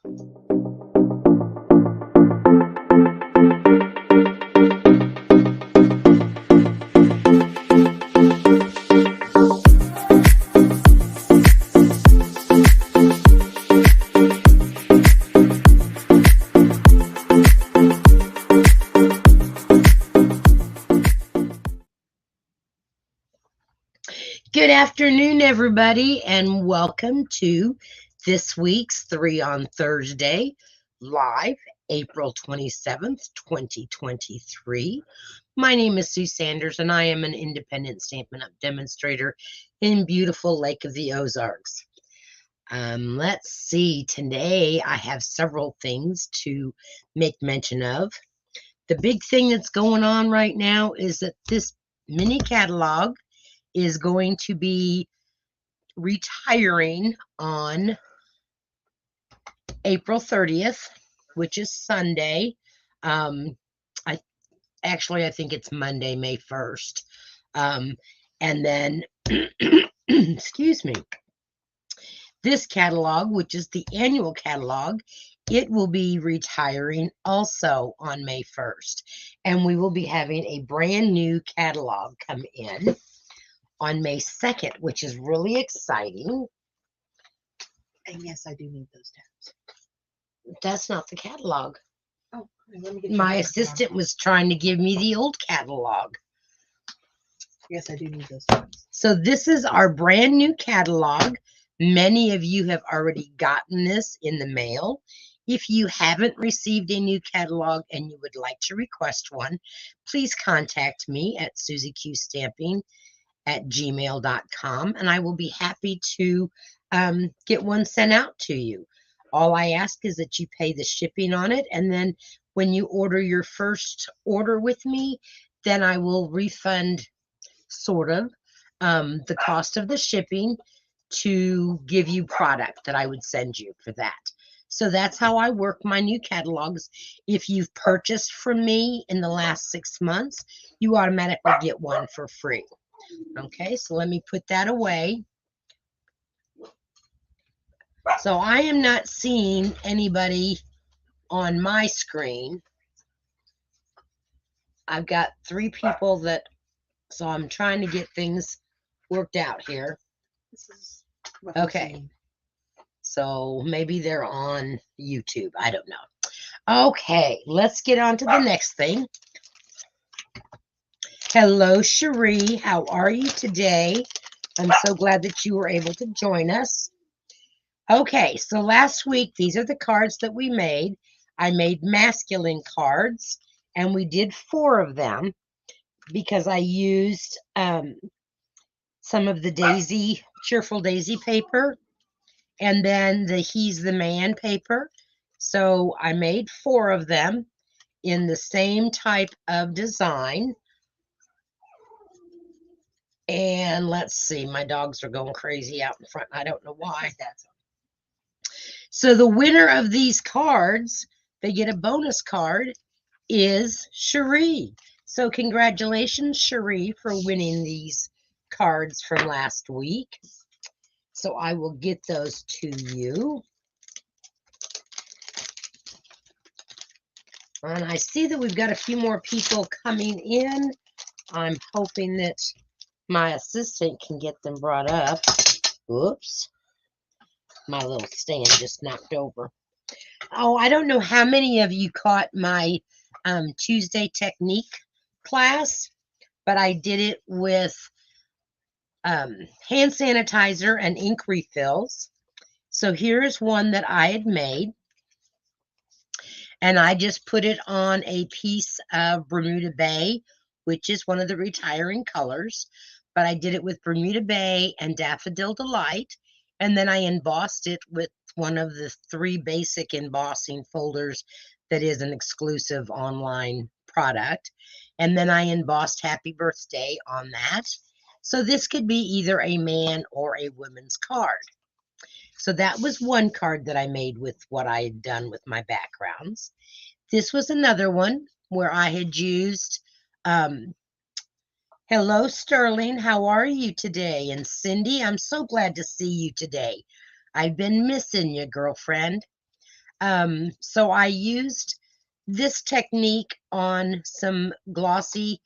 Good afternoon, everybody, and welcome to this week's 3 on Thursday, live April 27th, 2023. My name is Sue Sanders, and I am an independent Stampin' Up! Demonstrator in beautiful Lake of the Ozarks. Let's see, today I have several things to make mention of. The big thing that's going on right now is that this mini catalog is going to be retiring on April 30th, which is Sunday. I think it's Monday, May 1st. And then, excuse me, this catalog, which is the annual catalog, it will be retiring also on May 1st. And we will be having a brand new catalog come in on May 2nd, which is really exciting. And yes, I do need those tabs. That's not the catalog. Oh, let me get my assistant was trying to give me the old catalog. Yes, I do need those tabs. So this is our brand new catalog. Many of you have already gotten this in the mail. If you haven't received a new catalog and you would like to request one, please contact me at SuzieQStamping@gmail.com, and I will be happy to get one sent out to you. All I ask is that you pay the shipping on it, and then when you order your first order with me, then I will refund sort of the cost of the shipping to give you product that I would send you for that. So that's how I work my new catalogs. If you've purchased from me in the last 6 months, you automatically get one for free. Okay, so let me put that away. So I am not seeing anybody on my screen. I've got 3 people that, so I'm trying to get things worked out here. This is what I'm Okay. seeing. So maybe they're on YouTube. I don't know. Okay, let's get on to the next thing. Hello, Cherie. How are you today? I'm so glad that you were able to join us. Okay, so last week, these are the cards that we made. I made masculine cards, and we did 4 of them because I used some of the Cheerful Daisy paper, and then the He's the Man paper. So I made 4 of them in the same type of design. And let's see, my dogs are going crazy out in front. I don't know why. So the winner of these cards, they get a bonus card, is Cherie. So congratulations, Cherie, for winning these cards from last week. So I will get those to you. And I see that we've got a few more people coming in. I'm hoping that my assistant can get them brought up. Oops. My little stand just knocked over. Oh, I don't know how many of you caught my Tuesday technique class, but I did it with hand sanitizer and ink refills. So here's one that I had made, and I just put it on a piece of Bermuda Bay, which is one of the retiring colors, but I did it with Bermuda Bay and Daffodil Delight, and then I embossed it with one of the 3 basic embossing folders that is an exclusive online product, and then I embossed Happy Birthday on that. So this could be either a man or a woman's card. So that was one card that I made with what I had done with my backgrounds. This was another one where I had used, hello, Sterling, how are you today? And Cindy, I'm so glad to see you today. I've been missing you, girlfriend. So I used this technique on some glossy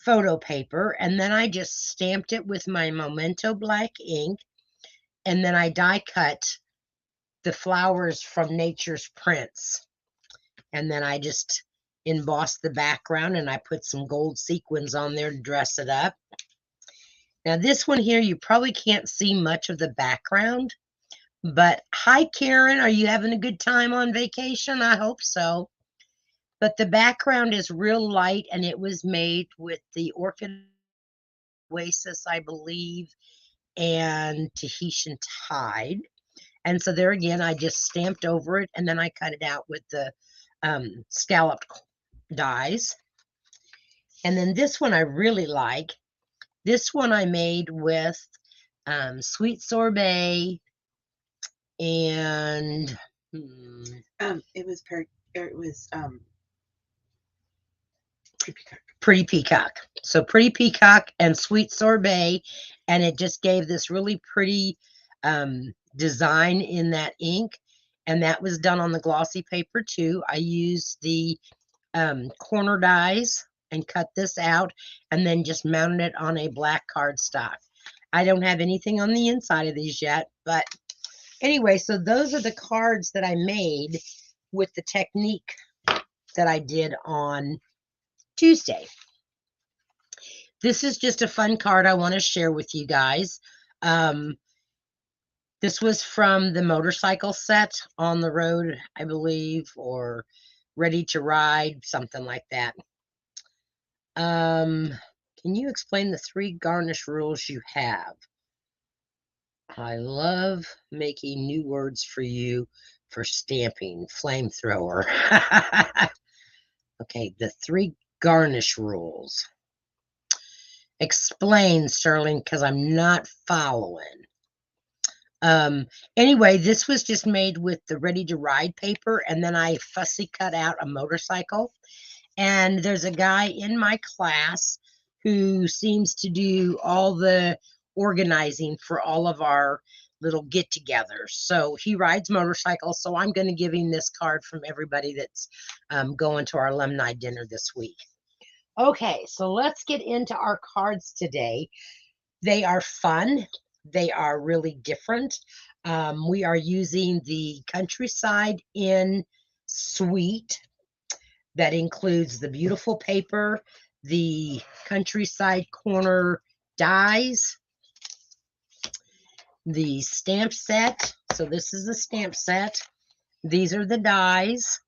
photo paper, and then I just stamped it with my Memento black ink, and then I die cut the flowers from Nature's Prints, and then I just embossed the background, and I put some gold sequins on there to dress it up. Now this one here, you probably can't see much of the background, but hi Karen, are you having a good time on vacation? I hope so. But the background is real light, and it was made with the Orchid Oasis, I believe, and Tahitian Tide. And so there again, I just stamped over it, and then I cut it out with the scalloped dies. And then this one I really like. This one I made with sweet sorbet and It was Pretty Peacock. So Pretty Peacock and sweet sorbet, and it just gave this really pretty design in that ink, and that was done on the glossy paper too. I used the corner dies and cut this out, and then just mounted it on a black cardstock. I don't have anything on the inside of these yet, but anyway, so those are the cards that I made with the technique that I did on Tuesday. This is just a fun card I want to share with you guys. This was from the motorcycle set, On the Road, I believe, or Ready to Ride, something like that. Can you explain the 3 garnish rules you have? I love making new words for you for stamping. Flamethrower. Okay, the 3 garnish rules. Explain, Sterling, because I'm not following. Anyway, this was just made with the Ready to Ride paper, and then I fussy cut out a motorcycle. And there's a guy in my class who seems to do all the organizing for all of our little get-togethers. So he rides motorcycles, so I'm going to give him this card from everybody that's going to our alumni dinner this week. Okay, so let's get into our cards today. They are fun. They are really different. We are using the Countryside in Sweet. That includes the beautiful paper, the Countryside Corner dies, the stamp set. So this is the stamp set. These are the dies.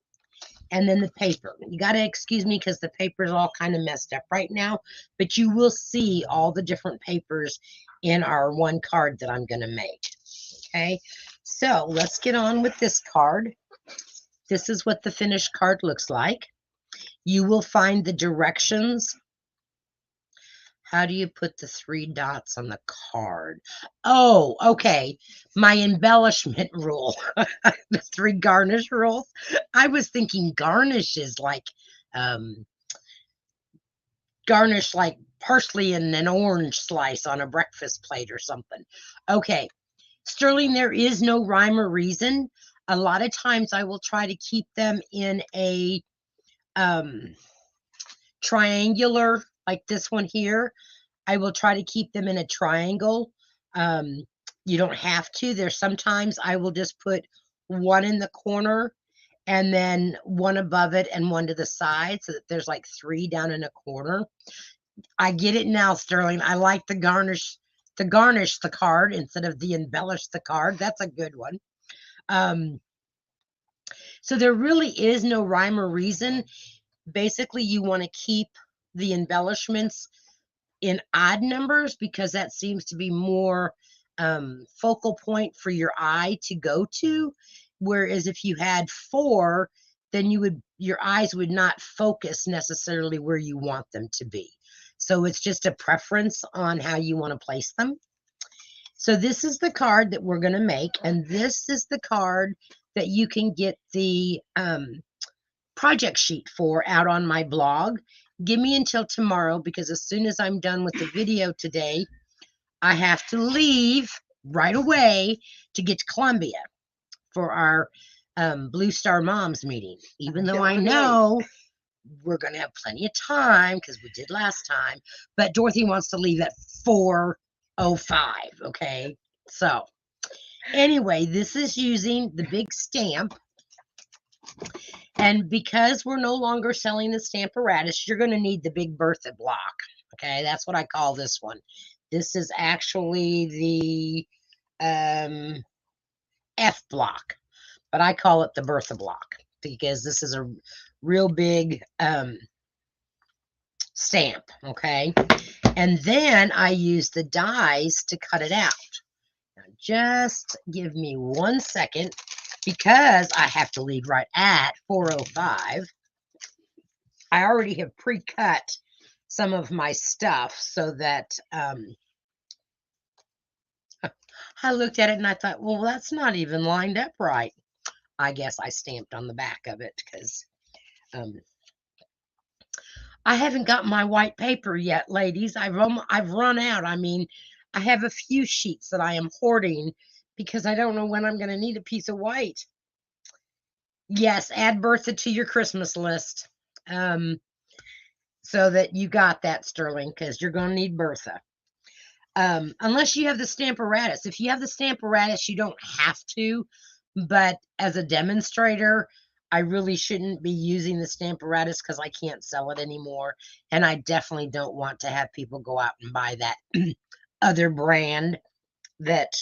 And then the paper. You got to excuse me because the paper is all kind of messed up right now, but you will see all the different papers in our one card that I'm going to make. Okay, so let's get on with this card. This is what the finished card looks like. You will find the directions. How do you put the 3 dots on the card? Oh, okay. My embellishment rule. The 3 garnish rules. I was thinking garnish is like garnish like parsley and an orange slice on a breakfast plate or something. Okay. Sterling, there is no rhyme or reason. A lot of times I will try to keep them in a triangular, like this one here. I will try to keep them in a triangle. You don't have to. There's sometimes I will just put one in the corner and then one above it and one to the side so that there's like 3 down in a corner. I get it now, Sterling. I like the garnish the card instead of the embellish the card. That's a good one. So there really is no rhyme or reason. Basically, you want to keep the embellishments in odd numbers because that seems to be more focal point for your eye to go to. Whereas if you had 4, then your eyes would not focus necessarily where you want them to be. So it's just a preference on how you want to place them. So this is the card that we're going to make, and this is the card that you can get the project sheet for out on my blog. Give me until tomorrow because as soon as I'm done with the video today, I have to leave right away to get to Columbia for our Blue Star Moms meeting, even though I know we're going to have plenty of time because we did last time, but Dorothy wants to leave at 4:05. Okay. So anyway, this is using the big stamp. And because we're no longer selling the Stamparatus, you're going to need the big Bertha block. Okay, that's what I call this one. This is actually the F block, but I call it the Bertha block because this is a real big stamp. Okay, and then I use the dies to cut it out. Now, just give me 1 second. Because I have to leave right at 4:05, I already have pre-cut some of my stuff so that I looked at it and I thought, well, that's not even lined up right. I guess I stamped on the back of it because I haven't got my white paper yet, ladies. I've run out. I mean, I have a few sheets that I am hoarding because I don't know when I'm going to need a piece of white. Yes, add Bertha to your Christmas list so that you got that, Sterling, because you're going to need Bertha. Unless you have the Stamparatus. If you have the Stamparatus, you don't have to, but as a demonstrator, I really shouldn't be using the Stamparatus because I can't sell it anymore, and I definitely don't want to have people go out and buy that other brand that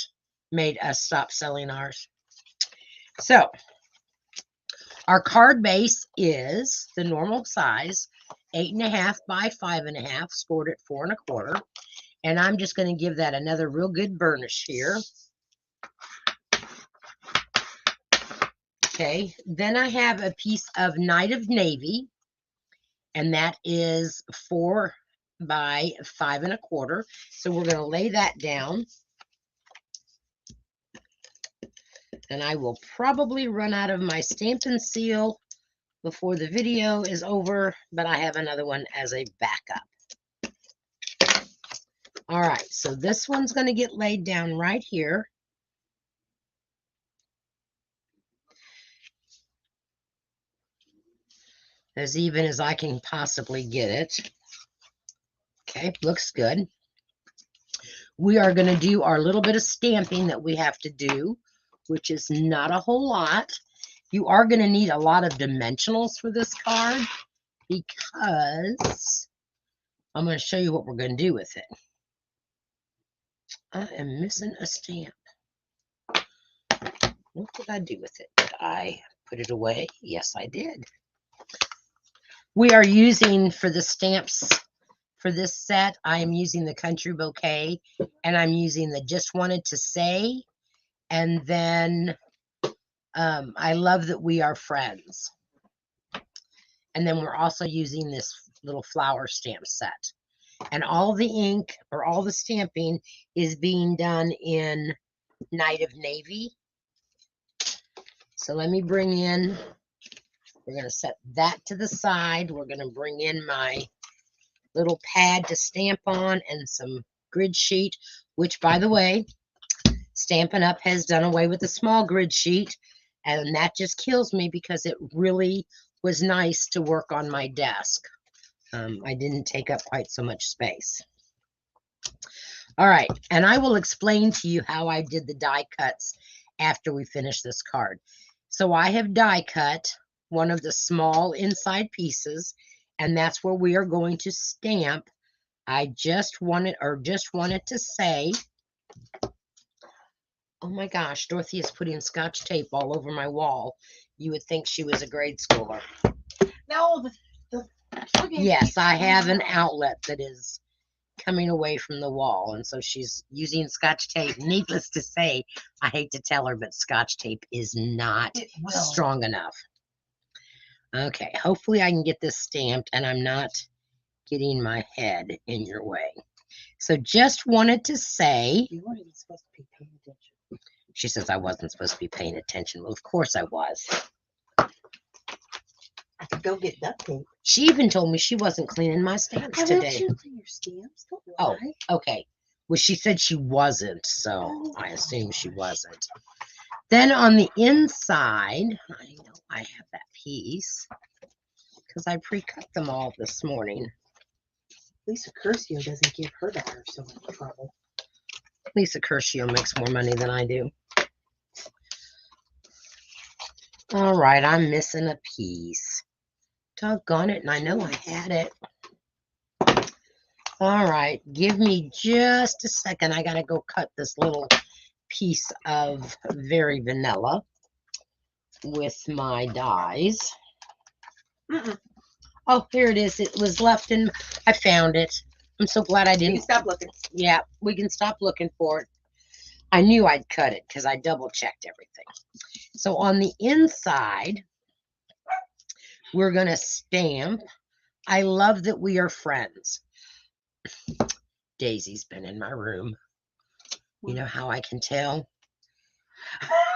made us stop selling ours. So our card base is the normal size, 8.5 by 5.5, scored at 4 1/4. And I'm just going to give that another real good burnish here. Okay, then I have a piece of Night of Navy, and that is 4 by 5 1/4. So we're going to lay that down. And I will probably run out of my stamp and seal before the video is over, but I have another one as a backup. All right, so this one's going to get laid down right here. As even as I can possibly get it. Okay, looks good. We are going to do our little bit of stamping that we have to do, which is not a whole lot. You are going to need a lot of dimensionals for this card because I'm going to show you what we're going to do with it. I am missing a stamp. What did I do with it? Did I put it away? Yes, I did. We are using for the stamps for this set, I am using the Country Bouquet, and I'm using the Just Wanted to Say, and then I Love That We Are Friends. And then we're also using this little flower stamp set. And all the ink or all the stamping is being done in Night of Navy. So let me bring in, we're going to set that to the side. We're going to bring in my little pad to stamp on and some grid sheet, which, by the way, Stampin' Up! Has done away with the small grid sheet, and that just kills me because it really was nice to work on my desk. I didn't take up quite so much space. All right, and I will explain to you how I did the die cuts after we finish this card. So I have die cut one of the small inside pieces, and that's where we are going to stamp. I just wanted to say, oh my gosh, Dorothy is putting Scotch tape all over my wall. You would think she was a grade schooler. No, Yes, I have an outlet that is coming away from the wall, and so she's using Scotch tape. Needless to say, I hate to tell her, but Scotch tape is not strong enough. Okay, hopefully I can get this stamped and I'm not getting my head in your way. So just wanted to say, you weren't even supposed to be paying attention. She says I wasn't supposed to be paying attention. Well, of course I was. I could go get duct tape. She even told me she wasn't cleaning my stamps today. You clean your stamps? Don't Oh, lie. okay. Well, she said she wasn't, so I assume she wasn't. Then on the inside, I know I have that piece because I pre-cut them all this morning. Lisa Curcio doesn't give her daughter so much trouble. Lisa Curcio makes more money than I do. All right, I'm missing a piece. Doggone it, and I know I had it. All right, give me just a second. I gotta go cut this little piece of Very Vanilla with my dies. Oh, here it is. It was left in, I found it. I'm so glad I You didn't. can stop looking. Yeah, we can stop looking for it. I knew I'd cut it because I double checked everything. So on the inside, we're going to stamp, I love that we are friends. Daisy's been in my room. You know how I can tell?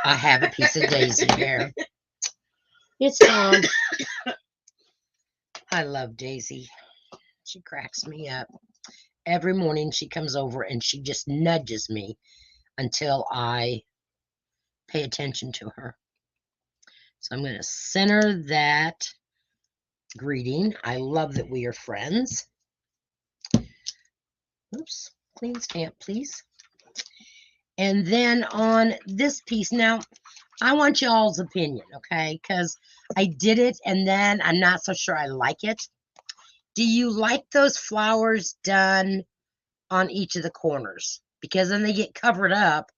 I have a piece of Daisy hair. It's gone. I love Daisy. She cracks me up. Every morning she comes over and she just nudges me until I pay attention to her. So I'm going to center that greeting. I love that we are friends. Oops, clean stamp, please. And then on this piece, now I want y'all's opinion, okay? Because I did it and then I'm not so sure I like it. Do you like those flowers done on each of the corners? Because then they get covered up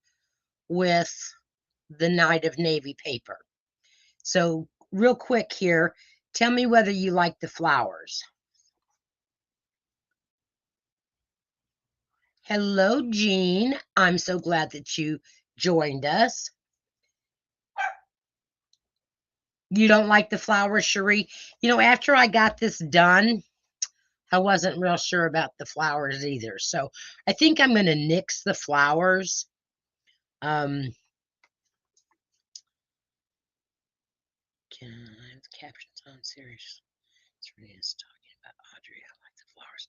with the Night of Navy paper. So real quick here, tell me whether you like the flowers. Hello, Jean. I'm so glad that you joined us. You don't like the flowers, Cherie? You know, after I got this done, I wasn't real sure about the flowers either. So I think I'm going to nix the flowers. Can I have the captions on? Serious. Serena's talking about Audrey. I like the flowers.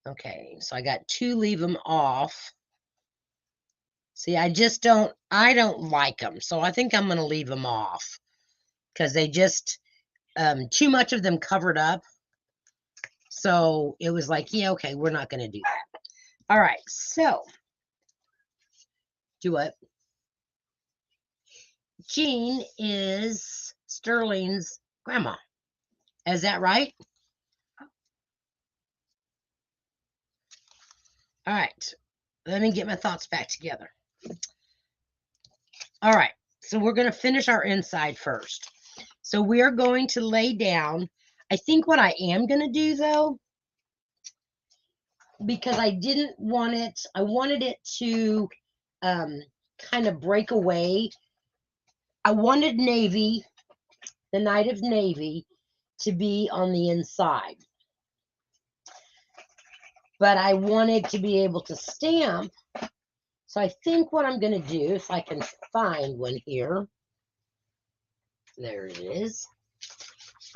Okay, so I got 2, leave them off. See, I don't like them. So I think I'm going to leave them off because they just, too much of them covered up. So it was like, yeah, okay, we're not going to do that. All right, so do what? Jean is Sterling's grandma. Is that right? All right, let me get my thoughts back together. All right, so we're going to finish our inside first. So we are going to lay down. I think what I am going to do, though, because I didn't want it, I wanted it to kind of break away. I wanted navy, the Night of Navy, to be on the inside. But I wanted to be able to stamp. So I think what I'm going to do, if I can find one here, there it is.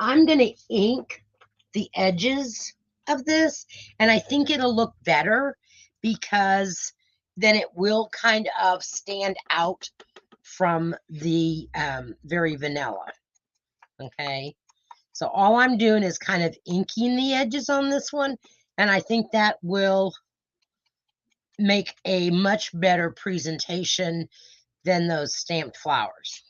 I'm going to ink the edges of this, and I think it'll look better because then it will kind of stand out from the Very Vanilla. Okay, so all I'm doing is kind of inking the edges on this one, and I think that will make a much better presentation than those stamped flowers.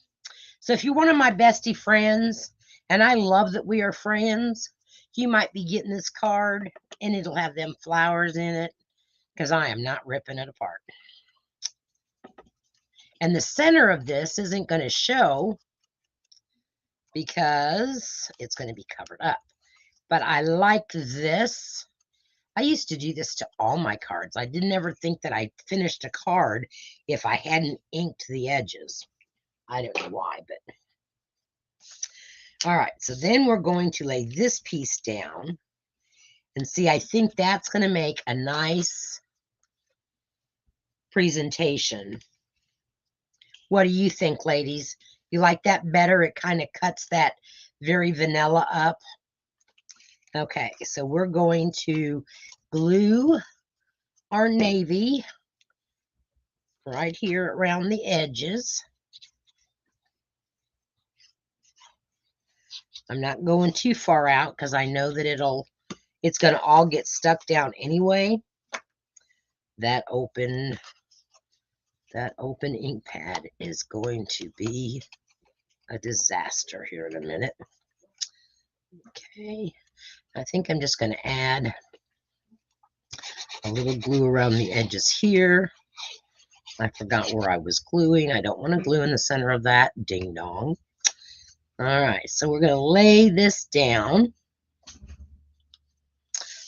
So if you're one of my bestie friends, and I love that we are friends, you might be getting this card and it'll have them flowers in it because I am not ripping it apart. And the center of this isn't going to show because it's going to be covered up. But I like this. I used to do this to all my cards. I didn't ever think that I finished a card if I hadn't inked the edges. I don't know why, but all right. So then we're going to lay this piece down and see, I think that's going to make a nice presentation. What do you think, ladies? You like that better? It kind of cuts that Very Vanilla up. Okay, so we're going to glue our navy right here around the edges. I'm not going too far out because I know that it's going to all get stuck down anyway. That open ink pad is going to be a disaster here in a minute. Okay, I think I'm just going to add a little glue around the edges here. I forgot where I was gluing. I don't want to glue in the center of that. Ding dong. All right, so we're going to lay this down.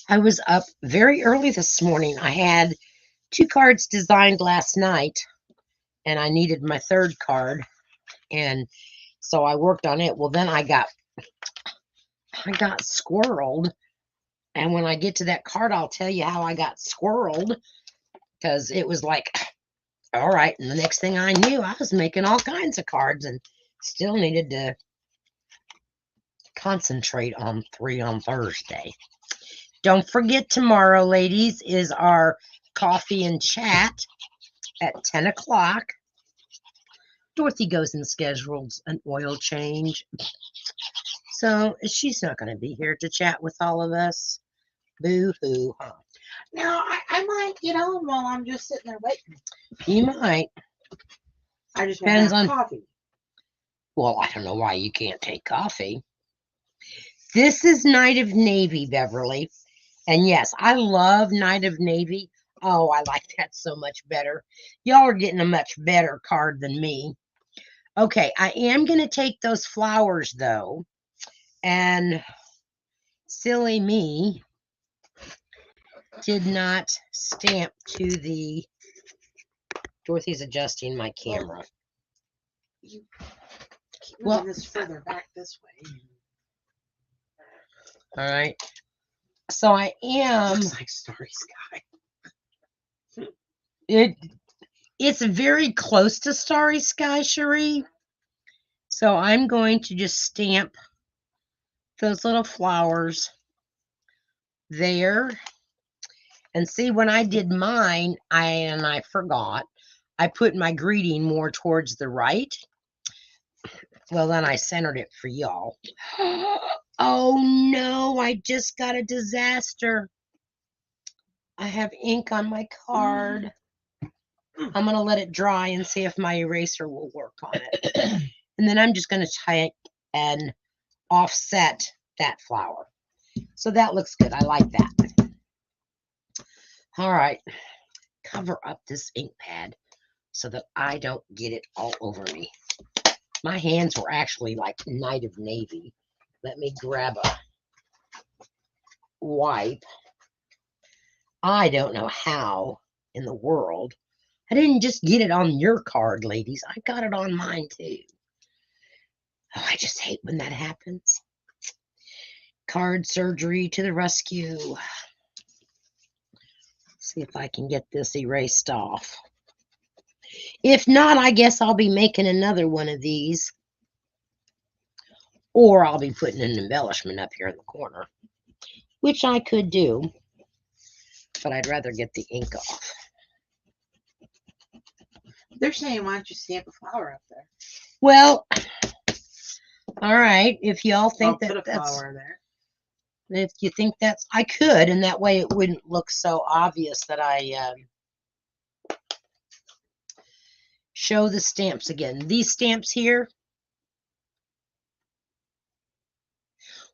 I was up very early this morning. I had 2 cards designed last night, and I needed my 3rd card, and so I worked on it. Well, then I got squirreled, and when I get to that card, I'll tell you how I got squirreled, because it was like, all right, and the next thing I knew, I was making all kinds of cards and still needed to concentrate on 3 on Thursday. Don't forget, tomorrow, ladies, is our coffee and chat at 10 o'clock. Dorothy goes and schedules an oil change, so she's not going to be here to chat with all of us. Boo-hoo, huh? Now, I might get on while I'm just sitting there waiting. You might. I just Depends want to on have coffee. Well, I don't know why you can't take coffee. This is Night of Navy, Beverly. And yes, I love Night of Navy. Oh, I like that so much better. Y'all are getting a much better card than me. Okay, I am going to take those flowers, though. And silly me did not stamp to the... Dorothy's adjusting my camera. You keep Well, moving this further back this way. All right. So I am... Looks like Starry Sky. It's very close to Starry Sky, Cherie. So I'm going to just stamp those little flowers there. And see, when I did mine, I forgot, I put my greeting more towards the right. Well, then I centered it for y'all. Oh no, I just got a disaster. I have ink on my card. I'm going to let it dry and see if my eraser will work on it. And then I'm just going to type and offset that flower. So that looks good. I like that. All right. Cover up this ink pad so that I don't get it all over me. My hands were actually like Night of Navy. Let me grab a wipe. I don't know how in the world. I didn't just get it on your card, ladies. I got it on mine too. Oh, I just hate when that happens. Card surgery to the rescue. See if I can get this erased off. If not, I guess I'll be making another one of these. Or I'll be putting an embellishment up here in the corner, which I could do. But I'd rather get the ink off. They're saying, why don't you stamp a flower up there? Well, all right. If y'all think Put a that's... flower there. If you think that's... I could, and that way it wouldn't look so obvious that I... show the stamps again. These stamps here,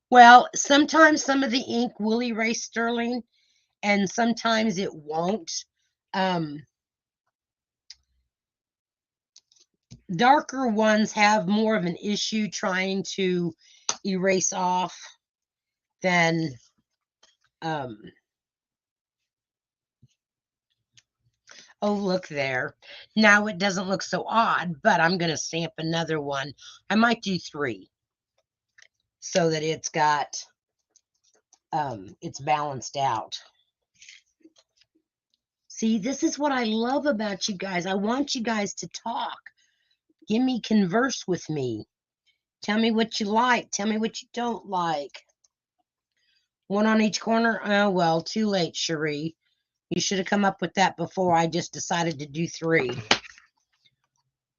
well, sometimes some of the ink will erase sterling and sometimes it won't. Darker ones have more of an issue trying to erase off than oh, look there. Now it doesn't look so odd, but I'm going to stamp another one. I might do 3 so that it's got, it's balanced out. See, this is what I love about you guys. I want you guys to talk. Converse with me. Tell me what you like. Tell me what you don't like. 1 on each corner. Oh, well, too late, Cherie. You should have come up with that before I just decided to do 3.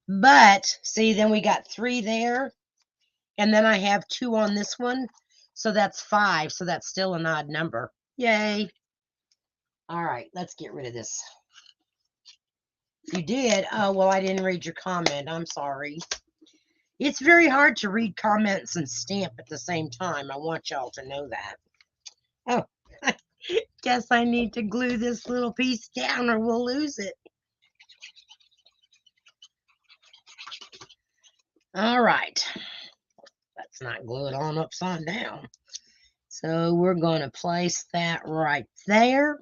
But, see, then we got 3 there. And then I have 2 on this one. So that's 5. So that's still an odd number. Yay. All right, let's get rid of this. You did? Oh, well, I didn't read your comment. I'm sorry. It's very hard to read comments and stamp at the same time. I want y'all to know that. Oh, I guess I need to glue this little piece down or we'll lose it. All right. Let's not glue it on upside down. So we're going to place that right there.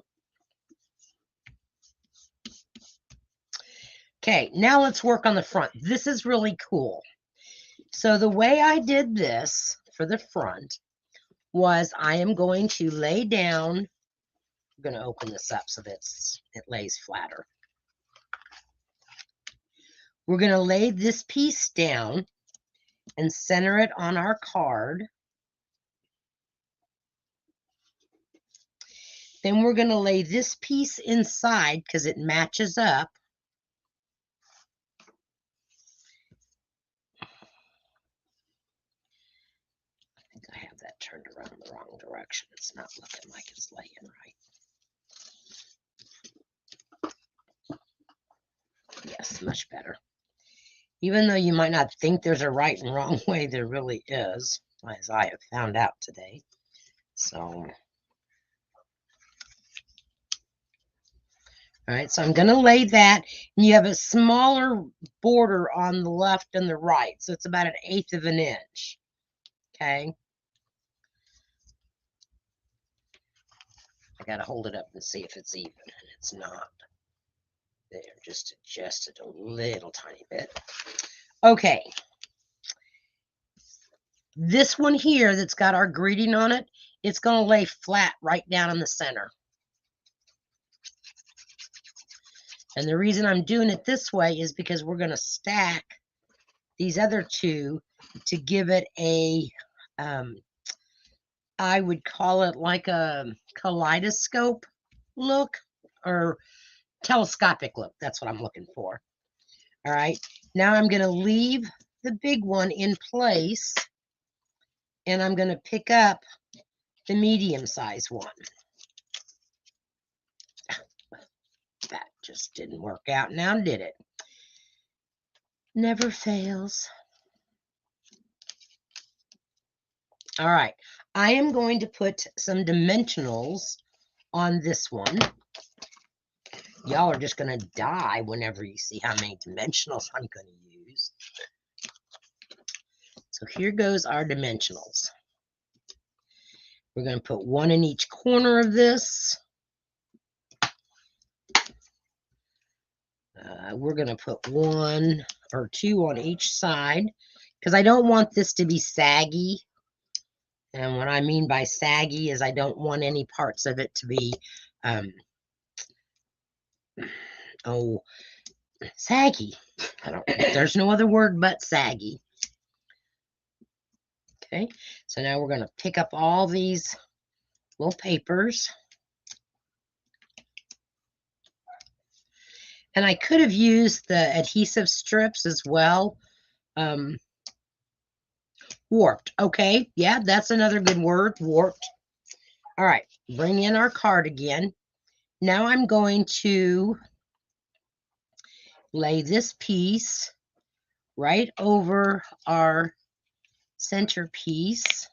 Okay, now let's work on the front. This is really cool. So the way I did this for the front was I am going to lay down, I'm going to open this up so that it lays flatter. We're going to lay this piece down and center it on our card. Then we're going to lay this piece inside because it matches up. I think I have that turned around the wrong direction. It's not looking like it's laying right. Yes, much better. Even though you might not think there's a right and wrong way, there really is, as I have found out today. So, all right, so I'm going to lay that, and you have a smaller border on the left and the right, so it's about 1/8 of an inch, okay? I got to hold it up and see if it's even, and it's not. There, just adjusted a little tiny bit. Okay. This one here that's got our greeting on it, it's going to lay flat right down in the center. And the reason I'm doing it this way is because we're going to stack these other 2 to give it a, I would call it like a kaleidoscope look or telescopic look. That's what I'm looking for. All right. Now I'm going to leave the big one in place and I'm going to pick up the medium size one. That just didn't work out now, did it? Never fails. All right. I am going to put some dimensionals on this one. Y'all are just going to die whenever you see how many dimensionals I'm going to use. So here goes our dimensionals. We're going to put 1 in each corner of this. We're going to put 1 or 2 on each side because I don't want this to be saggy. And what I mean by saggy is I don't want any parts of it to be, saggy. There's no other word but saggy. Okay, so now we're going to pick up all these little papers. And I could have used the adhesive strips as well. Warped. Okay, yeah, that's another good word, warped. All right, bring in our card again. Now I'm going to lay this piece right over our centerpiece,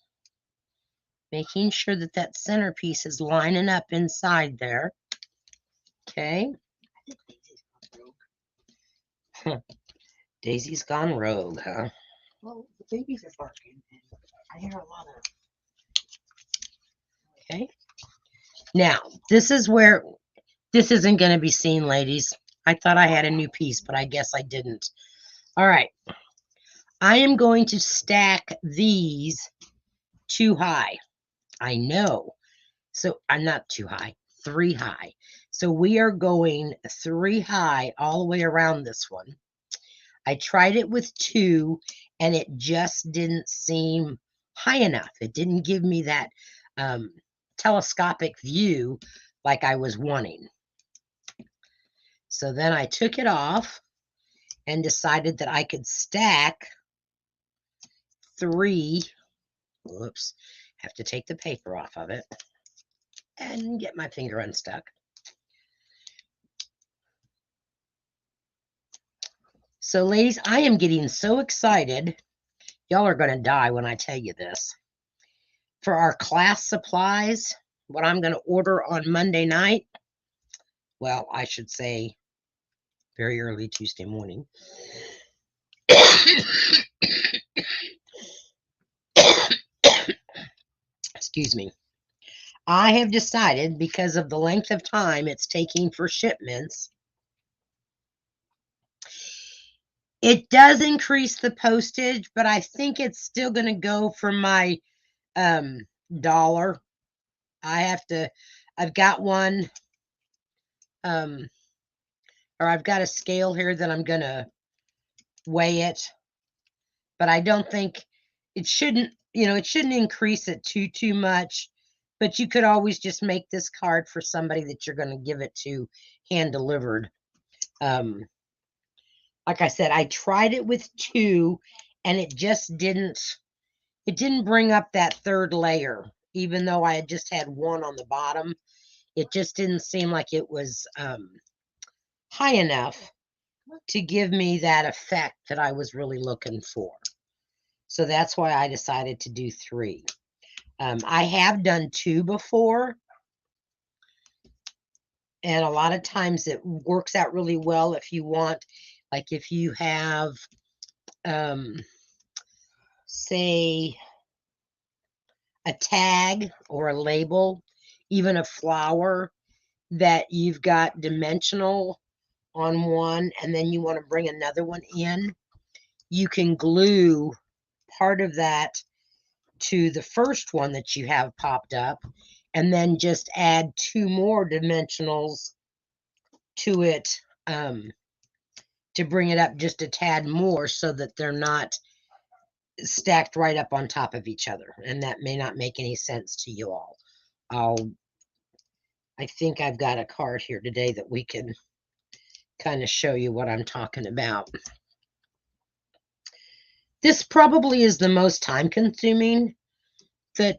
making sure that that centerpiece is lining up inside there. Okay. Daisy's gone rogue, huh? Well, the babies are barking, and I hear a lot of. Okay. Now, this is where this isn't going to be seen, ladies. I thought I had a new piece, but I guess I didn't. All right. I am going to stack these 2 high. I know. So I'm not 2 high, 3 high. So we are going 3 high all the way around this one. I tried it with 2 and it just didn't seem high enough. It didn't give me that telescopic view like I was wanting. So then I took it off and decided that I could stack 3. Whoops. Have to take the paper off of it and get my finger unstuck. So, ladies, I am getting so excited. Y'all are going to die when I tell you this. For our class supplies, what I'm going to order on Monday night, well, I should say very early Tuesday morning. Excuse me. I have decided, because of the length of time it's taking for shipments, it does increase the postage, but I think it's still going to go for my dollar. I've got one, or I've got a scale here that I'm going to weigh it, but I don't think it shouldn't, it shouldn't increase it too much, but you could always just make this card for somebody that you're going to give it to hand delivered. Like I said, I tried it with 2 and it just didn't bring up that 3rd layer, even though I had just had 1 on the bottom. It just didn't seem like it was high enough to give me that effect that I was really looking for. So that's why I decided to do 3. I have done 2 before, and a lot of times it works out really well if you want, like if you have, say, a tag or a label, even a flower that you've got dimensional on one, and then you want to bring another one in, you can glue part of that to the first one that you have popped up, and then just add 2 more dimensionals to it to bring it up just a tad more, so that they're not stacked right up on top of each other. And that may not make any sense to you all. I think I've got a card here today that we can kind of show you what I'm talking about. This probably is the most time consuming that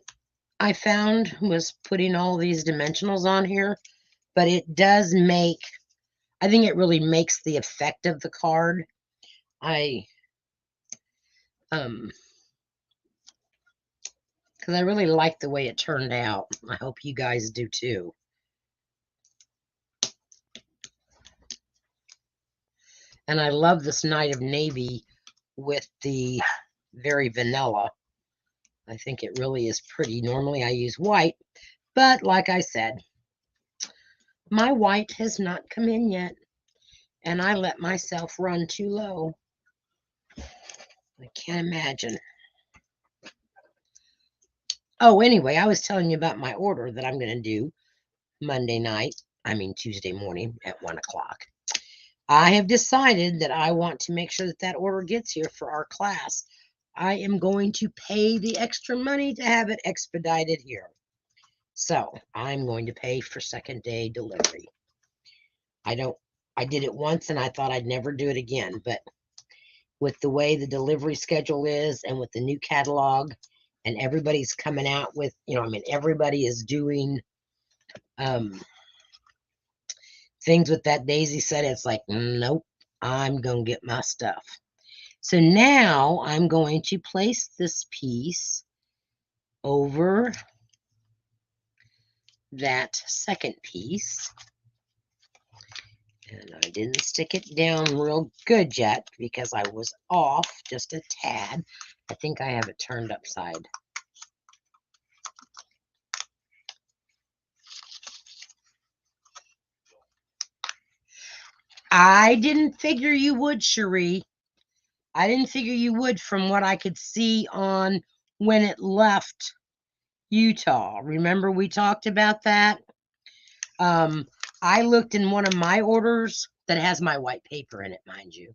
I found, was putting all these dimensionals on here, but it does make, I think it really makes the effect of the card. Because I really like the way it turned out. I hope you guys do too. And I love this Night of Navy with the very vanilla. I think it really is pretty. Normally I use white, but like I said, my white has not come in yet, and I let myself run too low. I can't imagine. Oh, anyway, I was telling you about my order that I'm going to do Tuesday morning at 1 o'clock. I have decided that I want to make sure that that order gets here for our class. I am going to pay the extra money to have it expedited here. So I'm going to pay for 2nd day delivery. I did it once and I thought I'd never do it again, but with the way the delivery schedule is, and with the new catalog, and everybody's coming out with, everybody is doing things with that daisy set, it's like, nope, I'm going to get my stuff. So now I'm going to place this piece over that 2nd piece. And I didn't stick it down real good yet because I was off just a tad. I think I have it turned upside. I didn't figure you would, Cherie. I didn't figure you would, from what I could see on when it left Utah. Remember we talked about that? I looked in one of my orders that has my white paper in it, mind you,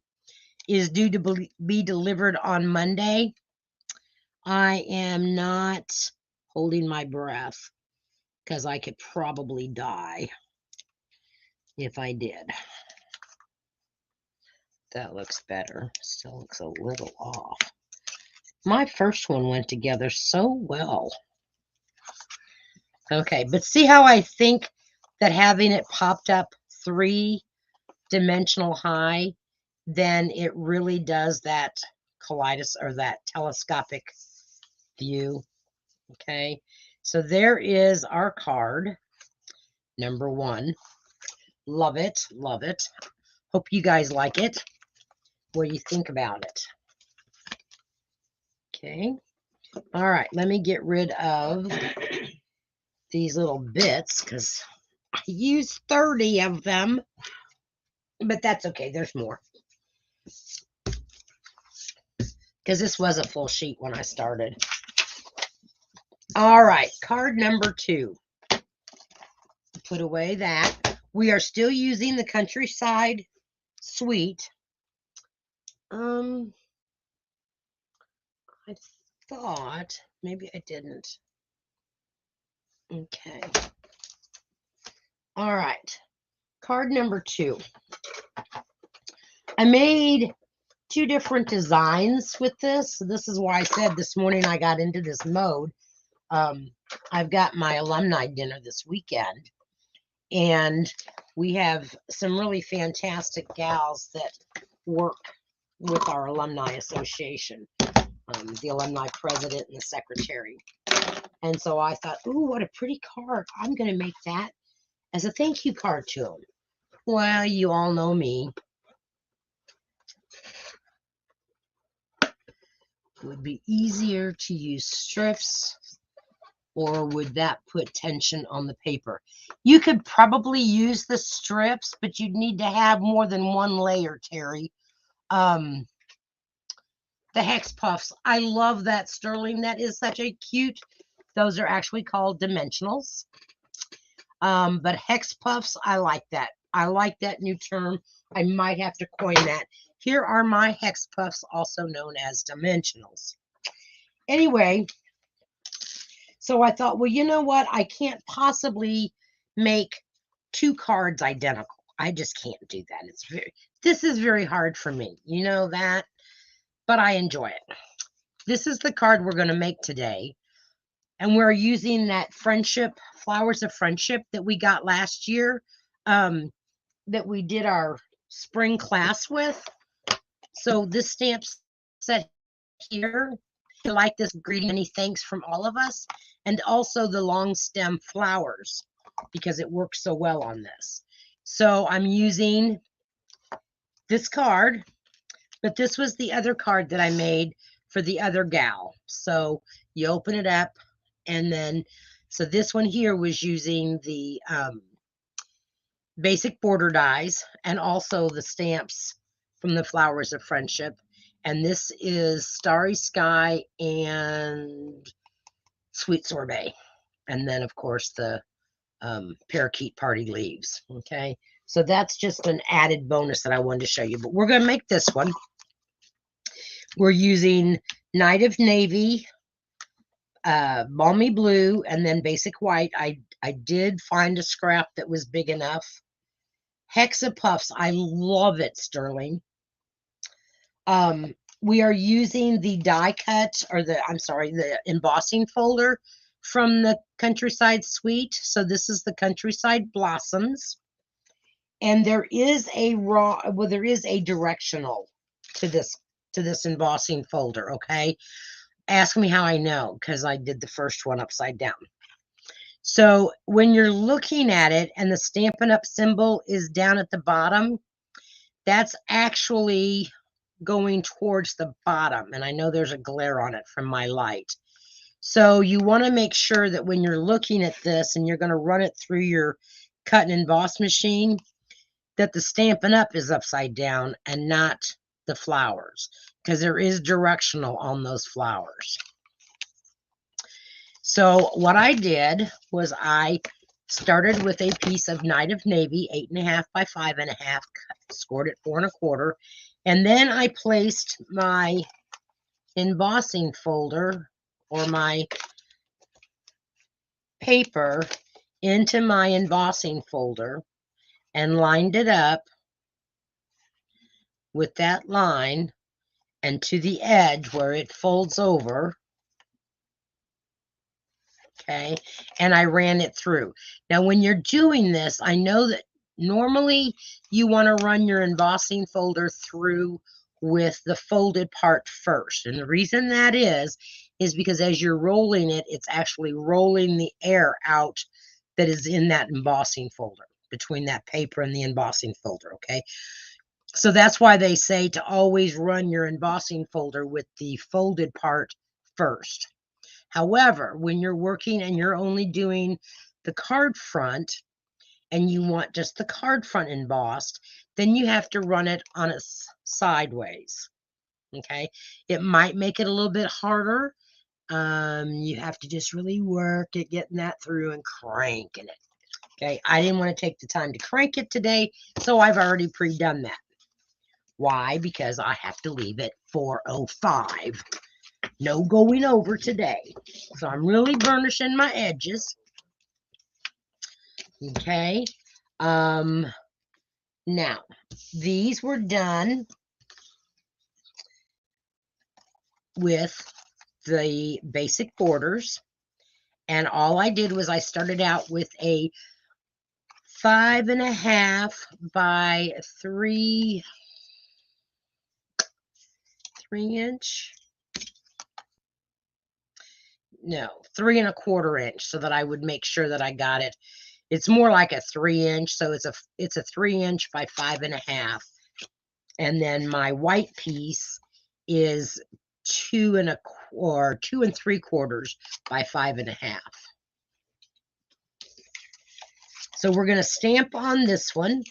is due to be delivered on Monday. I am not holding my breath because I could probably die if I did. That looks better. Still looks a little off. My first one went together so well. Okay, but see how I think that having it popped up 3-dimensional high, then it really does that kaleidoscope or that telescopic view. Okay, so there is our card, number 1. Love it, love it. Hope you guys like it. What do you think about it? Okay, all right, let me get rid of these little bits because I used 30 of them, but that's okay. There's more because this was a full sheet when I started. All right, card number 2. Put away that. We are still using the Countryside Suite. I thought maybe I didn't. Okay. All right. Card number 2. I made 2 different designs with this. So this is why I said this morning I got into this mode. I've got my alumni dinner this weekend, and we have some really fantastic gals that work with our alumni association, the alumni president and the secretary. And so I thought, ooh, what a pretty card. I'm going to make that as a thank you card to them. Well, you all know me. Would be easier to use strips, or would that put tension on the paper? You could probably use the strips, but you'd need to have more than 1 layer, Terry. The hex puffs, I love that, Sterling. That is such a cute, those are actually called dimensionals. But hex puffs, I like that. I like that new term. I might have to coin that. Here are my hex puffs, also known as dimensionals. Anyway, so I thought, well, you know what? I can't possibly make 2 cards identical. I just can't do that. This is very hard for me. You know that, but I enjoy it. This is the card we're going to make today. And we're using that friendship, Flowers of Friendship that we got last year, that we did our spring class with. So this stamp set here, I like this greeting, many thanks from all of us, and also the long stem flowers because it works so well on this. So I'm using this card, but this was the other card that I made for the other gal. So you open it up, and then, so this one here was using the basic border dies and also the stamps from the Flowers of Friendship. And this is Starry Sky and Sweet Sorbet. And then, of course, the Parakeet Party Leaves. Okay, so that's just an added bonus that I wanted to show you. But we're going to make this one. We're using Night of Navy, Balmy Blue, and then Basic White. I did find a scrap that was big enough. Hexa Puffs, I love it, Sterling. We are using the die cut, or the embossing folder from the Countryside Suite. So this is the Countryside Blossoms. And there is a directional to this embossing folder, okay? Ask me how I know, because I did the first one upside down. So when you're looking at it and the Stampin' Up! Symbol is down at the bottom, that's actually going towards the bottom. And I know there's a glare on it from my light. So you want to make sure that when you're looking at this and you're going to run it through your cut and emboss machine, that the Stampin' Up! Is upside down and not the flowers, because there is directional on those flowers. So what I did was I started with a piece of Night of Navy, 8.5 by 5.5, scored it 4 1/4, and then I placed my embossing folder or my paper into my embossing folder and lined it up with that line, and to the edge where it folds over. Okay, and I ran it through. Now, when you're doing this, I know that normally you want to run your embossing folder through with the folded part first. And the reason that is because as you're rolling it, it's actually rolling the air out that is in that embossing folder, between that paper and the embossing folder, okay? So that's why they say to always run your embossing folder with the folded part first. However, when you're working and you're only doing the card front and you want just the card front embossed, then you have to run it on a sideways. Okay, it might make it a little bit harder. You have to just really work at getting that through and cranking it. Okay, I didn't want to take the time to crank it today, so I've already pre-done that. Why? Because I have to leave at 4:05. No going over today. So I'm really burnishing my edges. Okay. Now, these were done with the basic borders. And all I did was I started out with a 5.5 by 3 inch. No, 3 1/4 inch, so that I would make sure that I got it. It's more like a 3 inch, so it's a 3 inch by 5.5. And then my white piece is 2 3/4 by 5.5. So we're going to stamp on this one,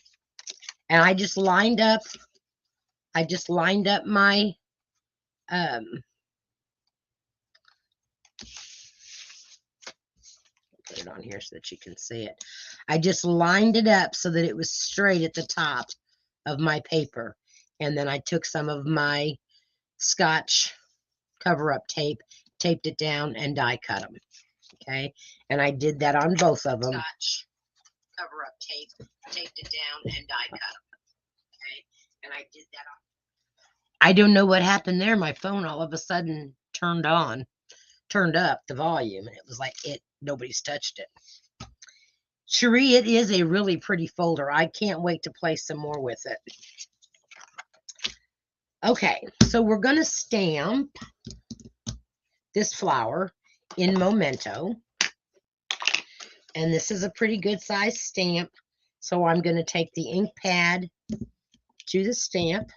and I just lined up my put it on here so that you can see it. I just lined it up so that it was straight at the top of my paper. And then I took some of my Scotch cover-up tape, taped it down, and die cut them. Okay, and I did that on both of them. Scotch cover-up tape, taped it down, and die cut them. Okay, and I did that on. I don't know what happened there. My phone all of a sudden turned up the volume, and it was like nobody's touched it. Cherie, it is a really pretty folder. I can't wait to play some more with it. Okay, so we're going to stamp this flower in Memento. And this is a pretty good size stamp. So I'm going to take the ink pad to the stamp.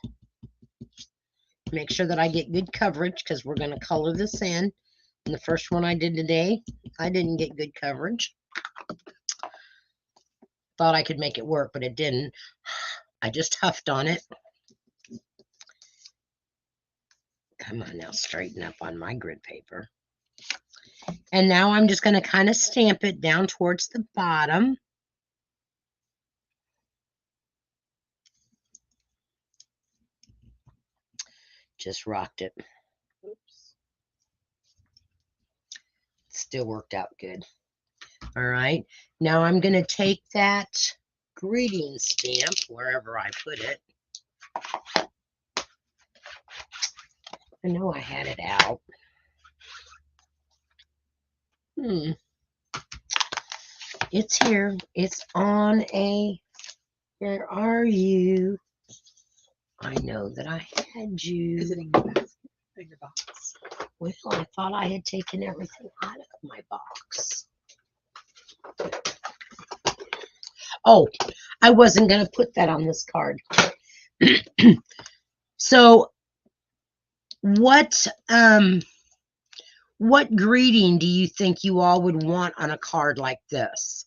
Make sure that I get good coverage because we're going to color this in. And the first one I did today, I didn't get good coverage. Thought I could make it work, but it didn't. I just huffed on it. Come on now, straighten up on my grid paper. And now I'm just going to kind of stamp it down towards the bottom. Just rocked it. Oops. Still worked out good. All right. Now I'm going to take that greeting stamp wherever I put it. I know I had it out. It's here. It's on a... Where are you? I know that I had you. Is it in your basket? In your box? Well, I thought I had taken everything out of my box. Oh, I wasn't going to put that on this card. So, what greeting do you think you all would want on a card like this?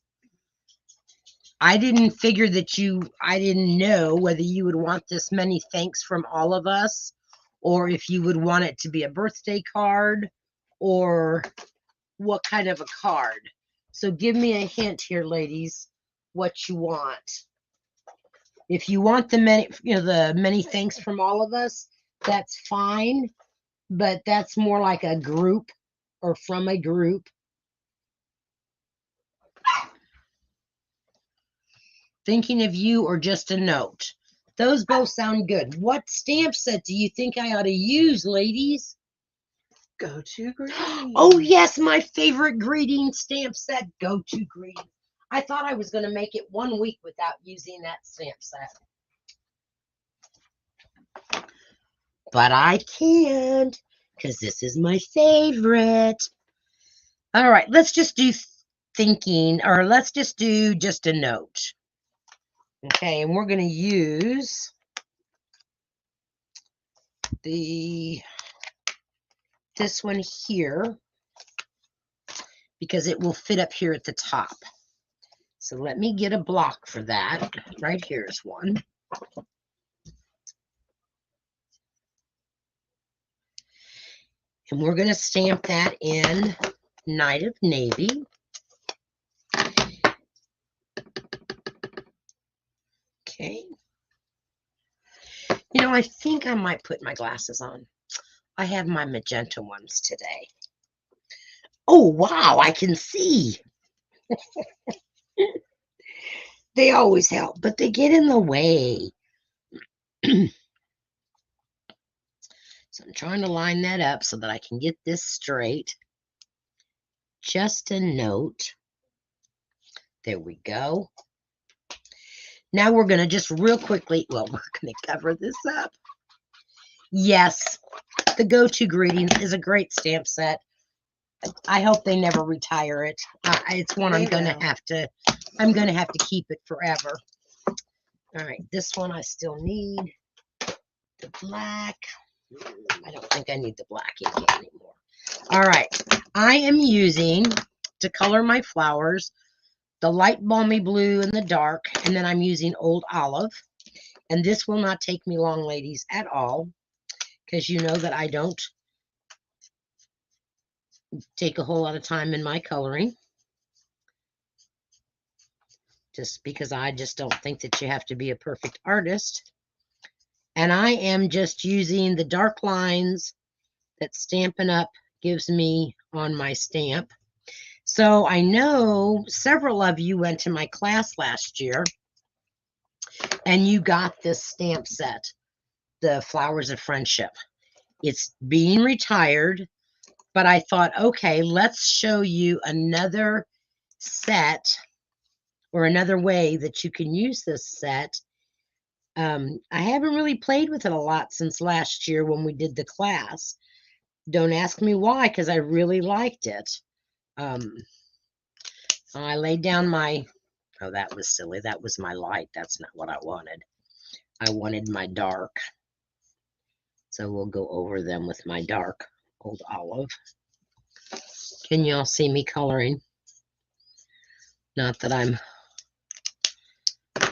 I didn't figure that I didn't know whether you would want this many thanks from all of us, or if you would want it to be a birthday card, or what kind of a card. So give me a hint here, ladies, what you want. If you want the many thanks from all of us, that's fine, but that's more like a group or from a group. Thinking of you or just a note. Those both sound good. What stamp set do you think I ought to use, ladies? Go to green. Oh, yes, my favorite greeting stamp set, Go To Greeting. I thought I was going to make it 1 week without using that stamp set. But I can't, because this is my favorite. All right, let's just do thinking, or let's just do just a note. Okay, and we're going to use this one here because it will fit up here at the top. So let me get a block for that. Right here is one. And we're going to stamp that in Night of Navy. Okay. You know, I think I might put my glasses on. I have my magenta ones today. Oh, wow, I can see. They always help, but they get in the way. So I'm trying to line that up so that I can get this straight. Just a note. There we go. Now we're going to just real quickly, well, we're going to cover this up. Yes, the Go To Greetings is a great stamp set. I hope they never retire it. It's one I'm going to have to keep it forever. All right, this one I still need the black. I don't think I need the black ink anymore. All right, I am using, to color my flowers, the light balmy blue and the dark, and then I'm using Old Olive. And this will not take me long, ladies, at all, because you know that I don't take a whole lot of time in my coloring, just because I just don't think that you have to be a perfect artist. And I am just using the dark lines that Stampin' Up! Gives me on my stamp. So I know several of you went to my class last year and you got this stamp set, the Flowers of Friendship. It's being retired, but I thought, okay, let's show you another set or another way that you can use this set. I haven't really played with it a lot since last year when we did the class. Don't ask me why, because I really liked it. I laid down my, oh, that was silly. That was my light. That's not what I wanted. I wanted my dark. So we'll go over them with my dark Old Olive. Can y'all see me coloring? Not that I'm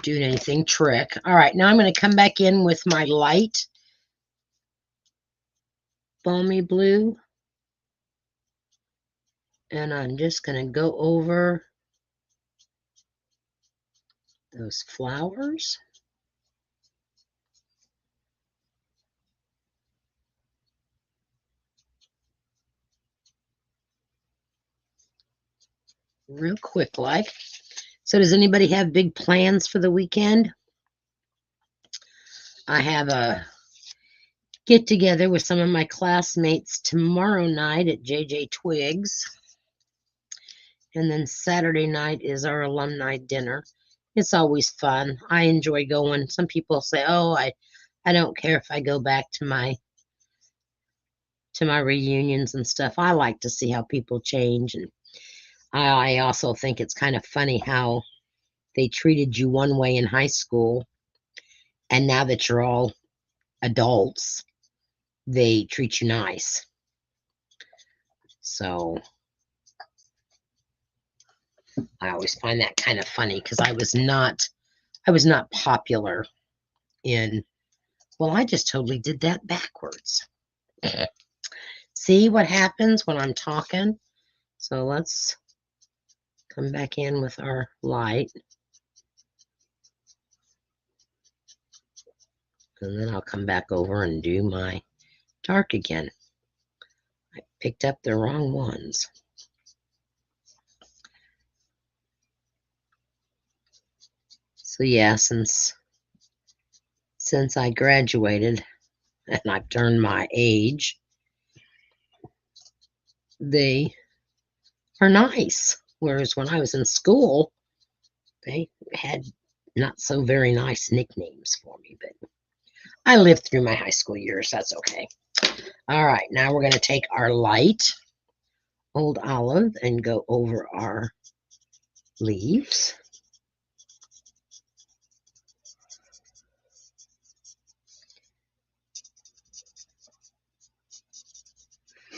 doing anything trick. All right, now I'm going to come back in with my light balmy blue. And I'm just going to go over those flowers. Real quick like. So does anybody have big plans for the weekend? I have a get together with some of my classmates tomorrow night at JJ Twiggs. And then Saturday night is our alumni dinner. It's always fun. I enjoy going. Some people say, oh, I don't care if I go back to my reunions and stuff. I like to see how people change. And I also think it's kind of funny how they treated you one way in high school, and now that you're all adults, they treat you nice. So I always find that kind of funny because I was not popular in, well, I just totally did that backwards. See what happens when I'm talking? So let's come back in with our light. And then I'll come back over and do my dark again. I picked up the wrong ones. So yeah, since since I graduated and I've turned my age, they are nice. Whereas when I was in school, they had not so very nice nicknames for me, but I lived through my high school years. That's okay. All right, now we're going to take our light old olive and go over our leaves.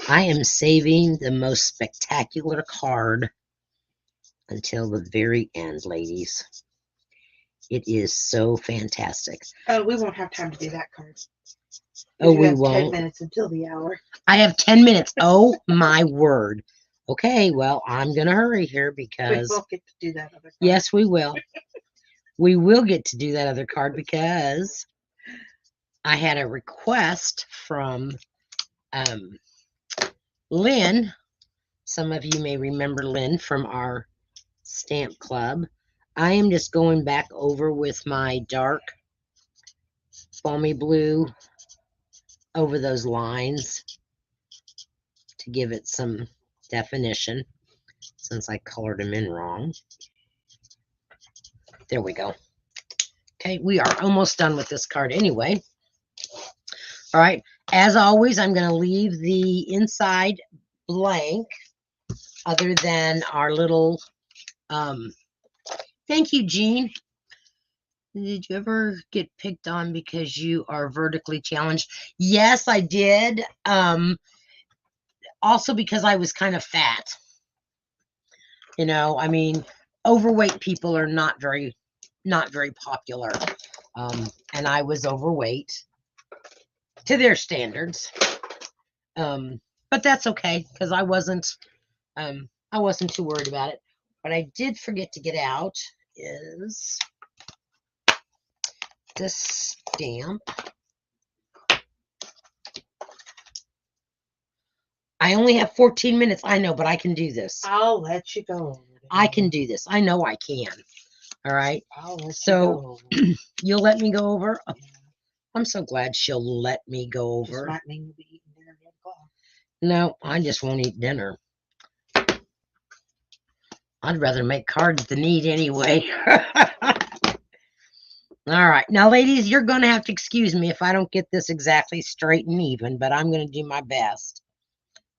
I am saving the most spectacular card until the very end, ladies. It is so fantastic. Oh, we won't have time to do that card. Oh, You we have 10 won't. minutes until the hour. I have 10 minutes. Oh, my word. Okay, well, I'm going to hurry here We because, won't get to do that other card. yes, we will. We will get to do that other card because I had a request from Lynn. Some of you may remember Lynn from our stamp club. I am just going back over with my dark balmy blue over those lines to give it some definition since I colored them in wrong. There we go. Okay, we are almost done with this card anyway. All right, as always, I'm going to leave the inside blank other than our little, thank you, Jean. Did you ever get picked on because you are vertically challenged? Yes, I did. Also because I was kind of fat. You know, I mean, overweight people are not very popular. And I was overweight to their standards. But that's okay because I wasn't too worried about it. What I did forget to get out is this stamp. I only have 14 minutes. I know, but I can do this. I'll let you go. I can do this. I know I can. All right. I'll let So you go. you'll let me go over? Yeah. I'm so glad she'll let me go Just over. might mean we'll be eating dinner at 8 o'clock. No, I just won't eat dinner. I'd rather make cards than eat anyway. All right. Now, ladies, you're going to have to excuse me if I don't get this exactly straight and even, but I'm going to do my best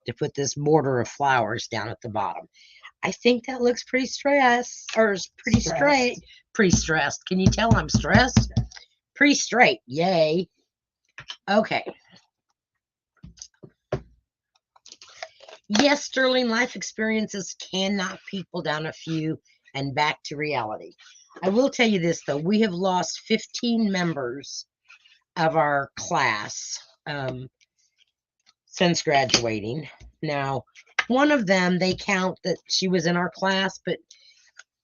to put this border of flowers down at the bottom. I think that looks pretty stressed, or pretty straight. Pretty stressed. Can you tell I'm stressed? Pretty straight. Yay. Okay. Yes, Sterling, life experiences can knock people down a few and back to reality. I will tell you this, though. We have lost 15 members of our class since graduating. Now, one of them, they count that she was in our class, but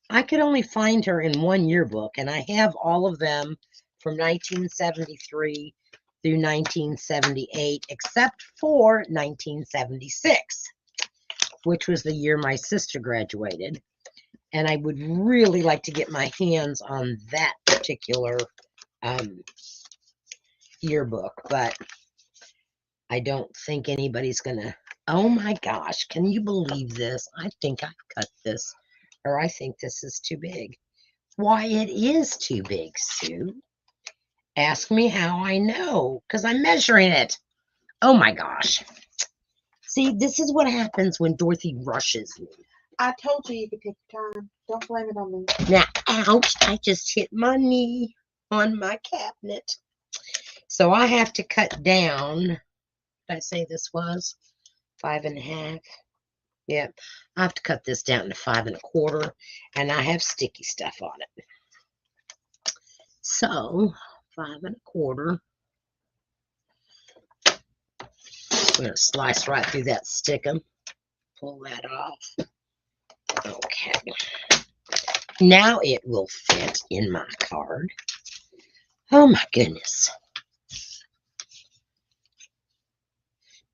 I could only find her in one yearbook, and I have all of them from 1973 through 1978, except for 1976, which was the year my sister graduated. And I would really like to get my hands on that particular yearbook, but I don't think anybody's gonna. Oh my gosh, can you believe this? I think I've cut this, or I think this is too big. Why, it is too big, Sue. Ask me how I know, because I'm measuring it. Oh my gosh. See, this is what happens when Dorothy rushes me. I told you could take your time. Don't blame it on me. Now, ouch, I just hit my knee on my cabinet. So I have to cut down, did I say this was 5.5? Yep, I have to cut this down to 5.25, and I have sticky stuff on it. So, 5.25. I'm going to slice right through that stickum. Pull that off. Okay. Now it will fit in my card. Oh my goodness.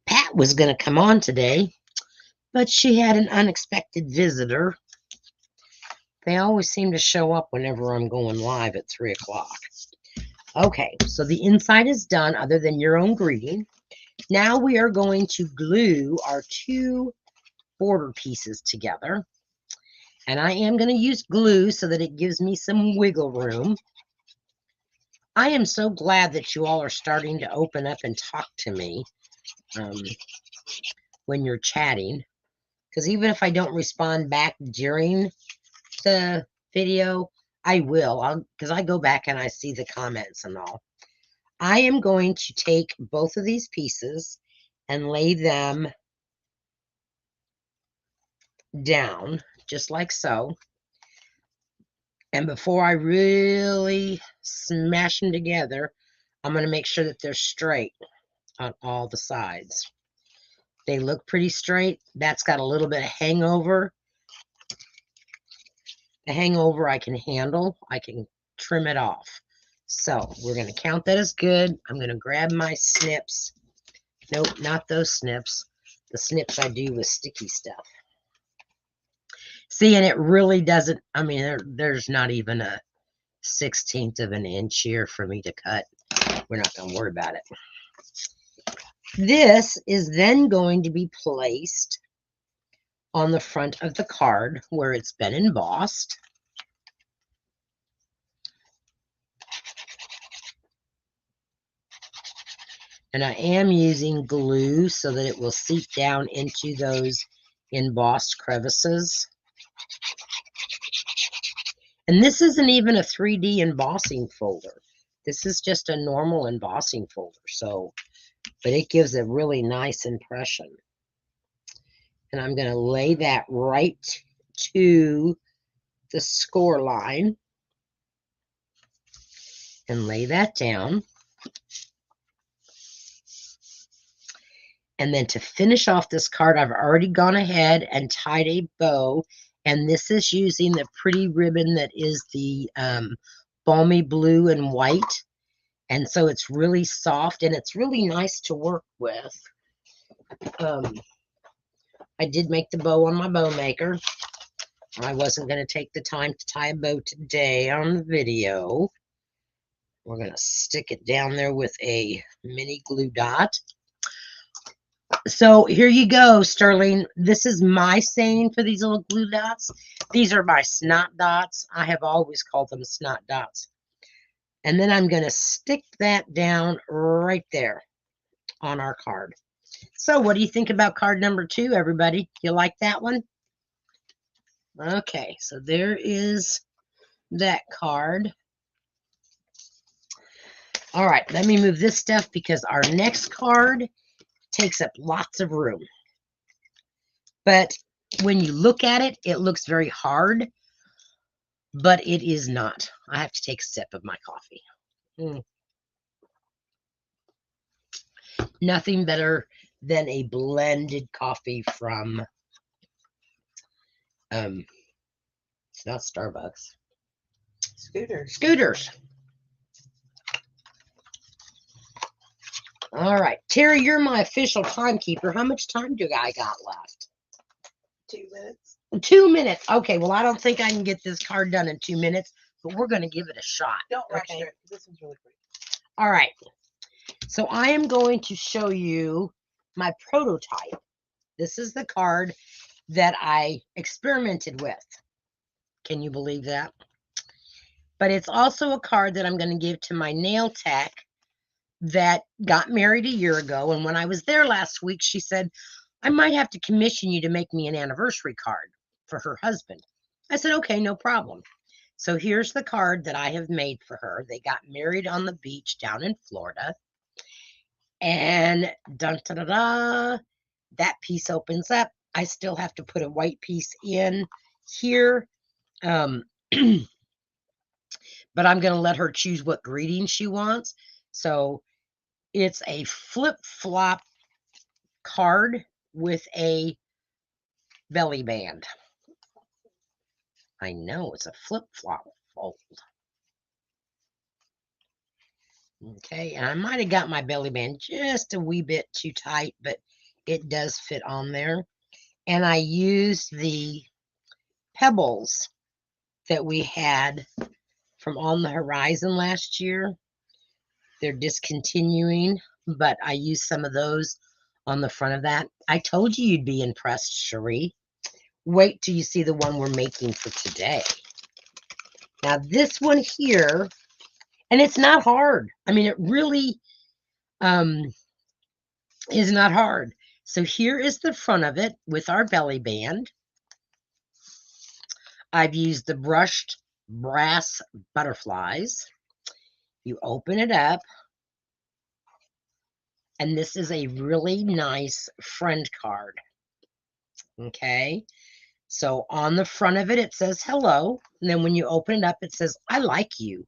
Pat was going to come on today, but she had an unexpected visitor. They always seem to show up whenever I'm going live at 3 o'clock. Okay, so the inside is done other than your own greeting. Now we are going to glue our two border pieces together. And I am going to use glue so that it gives me some wiggle room. I am so glad that you all are starting to open up and talk to me when you're chatting. Because even if I don't respond back during the video, I will. Because I go back and I see the comments and all. I am going to take both of these pieces and lay them down just like so. And before I really smash them together, I'm going to make sure that they're straight on all the sides. They look pretty straight. That's got a little bit of hangover. The hangover I can handle. I can trim it off. So we're going to count that as good. I'm going to grab my snips. Nope, not those snips. The snips I do with sticky stuff. See, and it really doesn't, I mean, there's not even a 1/16 of an inch here for me to cut. We're not going to worry about it. This is then going to be placed on the front of the card where it's been embossed. And I am using glue so that it will seep down into those embossed crevices. And this isn't even a 3D embossing folder. This is just a normal embossing folder. But it gives a really nice impression. And I'm going to lay that right to the score line and lay that down. And then to finish off this card, I've already gone ahead and tied a bow. And this is using the pretty ribbon that is the balmy blue and white. And so it's really soft and it's really nice to work with. I did make the bow on my bow maker. I wasn't going to take the time to tie a bow today on the video. We're going to stick it down there with a mini glue dot. So here you go, Sterling. This is my saying for these little glue dots. These are my snot dots. I have always called them snot dots. And then I'm going to stick that down right there on our card. So what do you think about card number 2, everybody? You like that one? Okay, so there is that card. All right, let me move this stuff because our next card takes up lots of room. But when you look at it, it looks very hard, but it is not. I have to take a sip of my coffee. Nothing better than a blended coffee from, it's not Starbucks. Scooters. All right, Terry, you're my official timekeeper. How much time do I got left? 2 minutes. 2 minutes. Okay, well, I don't think I can get this card done in 2 minutes, but we're going to give it a shot. Don't rush it. This one's really great. All right. So I am going to show you my prototype. This is the card that I experimented with. Can you believe that? But it's also a card that I'm going to give to my nail tech that got married a year ago. And when I was there last week, she said, I might have to commission you to make me an anniversary card for her husband. I said, okay, no problem. So here's the card that I have made for her. They got married on the beach down in Florida. And dun, da, da, da, that piece opens up. I still have to put a white piece in here. But I'm going to let her choose what greeting she wants. So it's a flip-flop card with a belly band. I know, it's a flip-flop fold. Okay, and I might have got my belly band just a wee bit too tight, but it does fit on there. And I used the pebbles that we had from On the Horizon last year. They're discontinuing, but I used some of those on the front of that. I told you you'd be impressed, Cherie. Wait till you see the one we're making for today. Now this one here, and it's not hard. I mean, it really is not hard. So here is the front of it with our belly band. I've used the brushed brass butterflies. You open it up, and this is a really nice friend card. Okay, so on the front of it, it says hello. And then when you open it up, it says, I like you.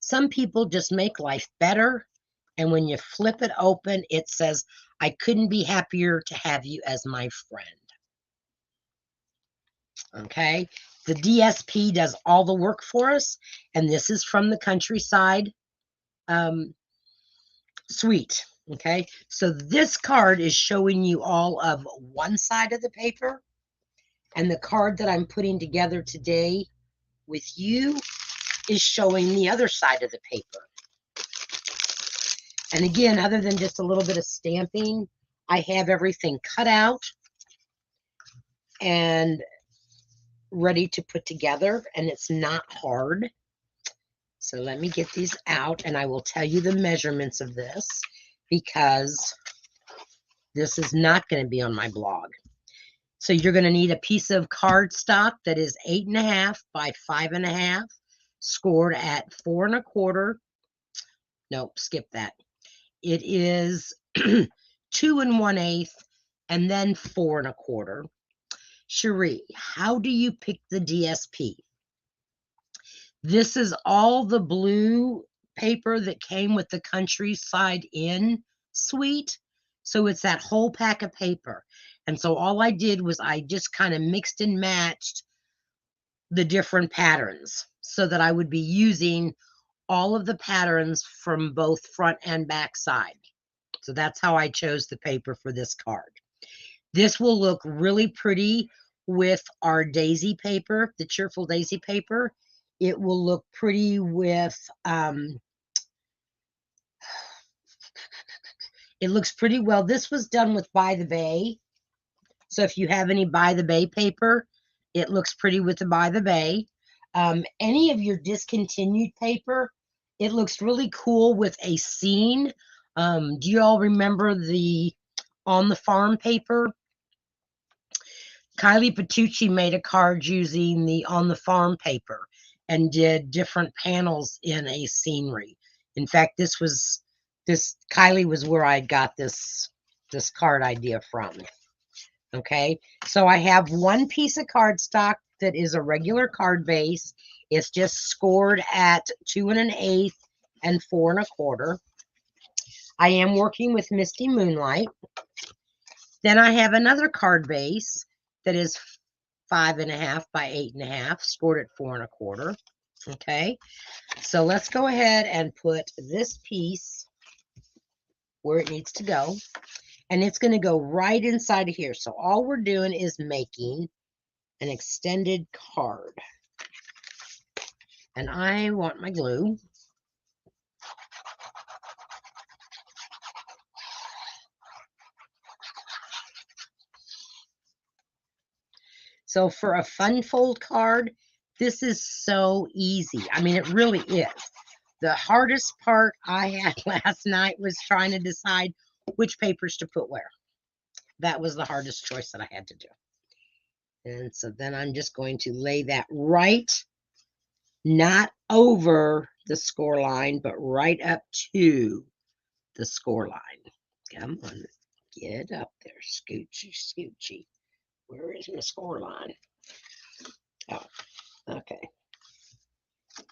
Some people just make life better. And when you flip it open, it says, I couldn't be happier to have you as my friend. Okay, the DSP does all the work for us. And this is from the Countryside Suite. Okay, so this card is showing you all of one side of the paper. And the card that I'm putting together today with you is showing the other side of the paper. And again, other than just a little bit of stamping, I have everything cut out and ready to put together, and it's not hard. So let me get these out, and I will tell you the measurements of this because this is not going to be on my blog. So you're going to need a piece of cardstock that is 8.5 by 5.5, scored at 4 1/4. Nope, skip that. It is 2 1/8 and then 4 1/4. Cherie, how do you pick the DSP? This is all the blue paper that came with the Countryside Inn suite. So it's that whole pack of paper. And so all I did was I just kind of mixed and matched the different patterns so that I would be using all of the patterns from both front and back side. So that's how I chose the paper for this card. This will look really pretty with our daisy paper, the cheerful daisy paper. It will look pretty with, it looks pretty well. This was done with By the Bay. So if you have any By the Bay paper, it looks pretty with the By the Bay. Any of your discontinued paper, it looks really cool with a scene. Do you all remember the On the Farm paper? Kylie Patucci made a card using the On the Farm paper and did different panels in a scenery. In fact, Kylie was where I got this card idea from. Okay, so I have one piece of cardstock that is a regular card base. It's just scored at 2 1/8 and 4 1/4. I am working with Misty Moonlight. Then I have another card base that is 5.5 by 8.5, scored at 4 1/4. Okay, so let's go ahead and put this piece where it needs to go. And it's going to go right inside of here. So all we're doing is making an extended card. And I want my glue. So for a fun fold card, this is so easy. I mean, it really is. The hardest part I had last night was trying to decide which papers to put where. That was the hardest choice that I had to do. And so then I'm just going to lay that right, not over the score line, but right up to the score line. Come on, get up there, scoochy, scoochy. Where is my score line? Oh, okay.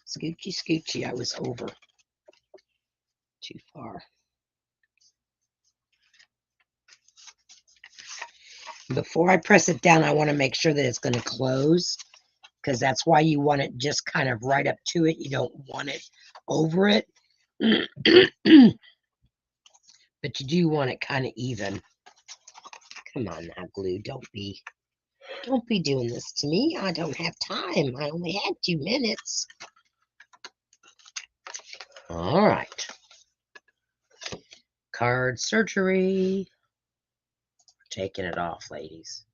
Scoochy, scoochy, I was over. Too far. Before I press it down, I want to make sure that it's going to close, because that's why you want it just kind of right up to it. You don't want it over it. But you do want it kind of even. Come on now, glue. Don't be doing this to me. I don't have time. I only had 2 minutes. All right. Card surgery. Taking it off, ladies.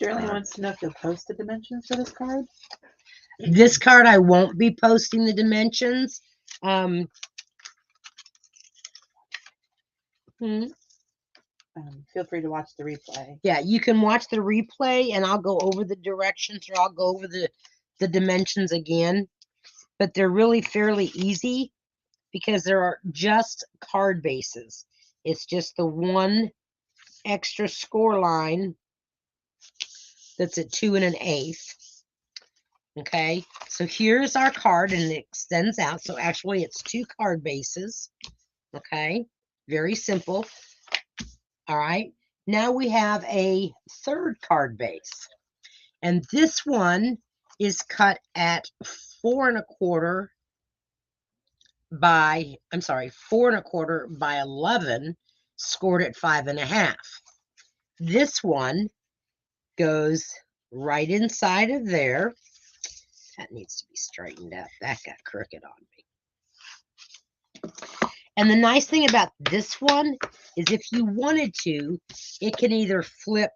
Darlene wants to know if you'll post the dimensions for this card. This card, I won't be posting the dimensions. Feel free to watch the replay. Yeah, you can watch the replay, and I'll go over the directions, or I'll go over the dimensions again. But they're really fairly easy because there are just card bases. It's just the one extra score line that's at 2 1/8. Okay, so here's our card, and it extends out. So actually, it's 2 card bases. Okay, very simple. All right, now we have a 3rd card base, and this one is cut at 4 1/4 by, 4 1/4 by 11, scored at 5 1/2. This one goes right inside of there. That needs to be straightened out. That got crooked on me. And the nice thing about this one is if you wanted to, it can either flip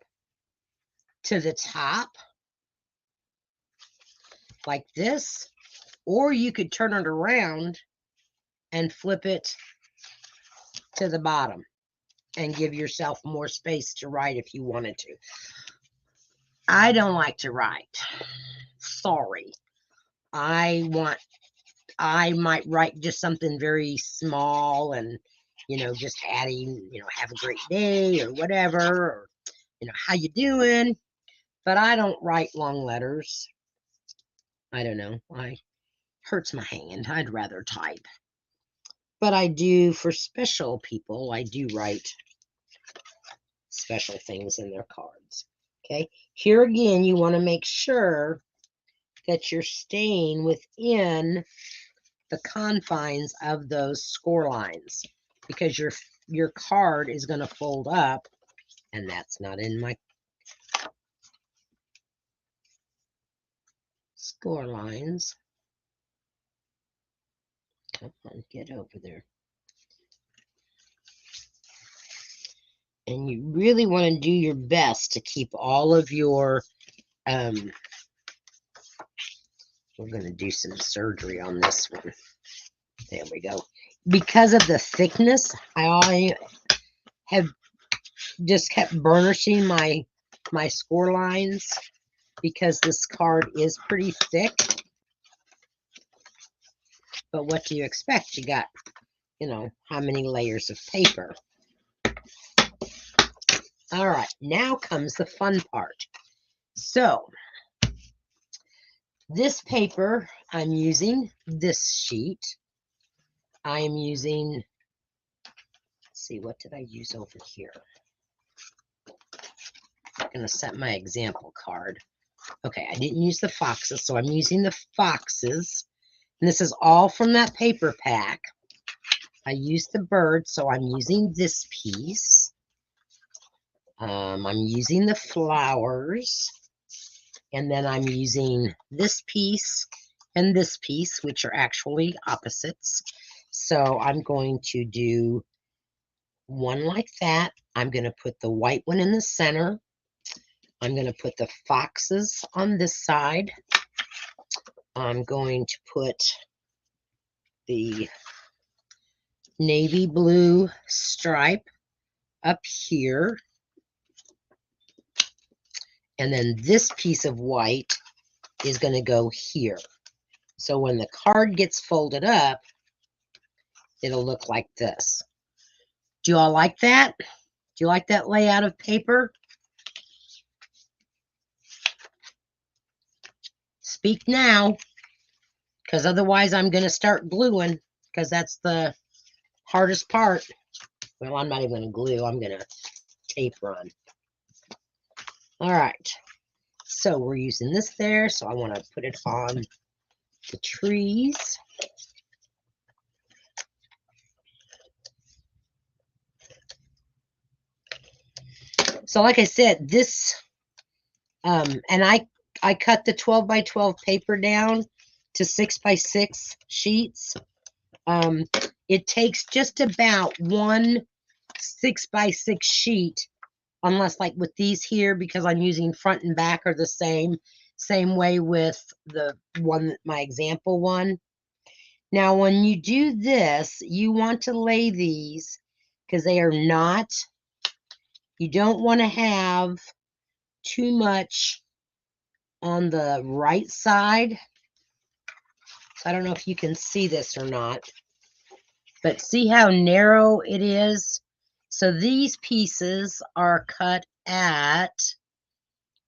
to the top like this, or you could turn it around and flip it to the bottom and give yourself more space to write if you wanted to. I don't like to write. Sorry. I might write just something very small and, just adding, have a great day or whatever, or, how you doing? But I don't write long letters. I don't know. Hurts my hand. I'd rather type. But I do, for special people, I do write special things in their cards. Okay. Here again, you want to make sure that you're staying within the confines of those score lines, because your card is going to fold up, and that's not in my score lines. Come on, get over there. And you really want to do your best to keep all of your, we're going to do some surgery on this one. There we go. Because of the thickness, I have just kept burnishing my score lines, because this card is pretty thick. But what do you expect? You got, how many layers of paper. All right, now comes the fun part. So, this paper, I'm using this sheet. I am using, let's see, what did I use over here? I'm going to set my example card. Okay, I didn't use the foxes, so I'm using the foxes. And this is all from that paper pack. I used the bird, so I'm using this piece. I'm using the flowers. And then I'm using this piece and this piece, which are actually opposites. So I'm going to do one like that. I'm going to put the white one in the center. I'm going to put the foxes on this side. I'm going to put the navy blue stripe up here. And then this piece of white is going to go here. So when the card gets folded up, it'll look like this. Do you all like that? Do you like that layout of paper? Speak now, because otherwise I'm going to start gluing, because that's the hardest part. Well, I'm not even going to glue. I'm going to tape run. All right. So we're using this there. So I want to put it on the trees. So like I said, this, and I cut the 12 by 12 paper down to 6 by 6 sheets. It takes just about one 6x6 sheet, unless like with these here, because I'm using front and back are the same way with the one, my example one. Now, when you do this, you want to lay these because they are not, you don't want to have too much on the right side. So I don't know if you can see this or not, but see how narrow it is? So these pieces are cut at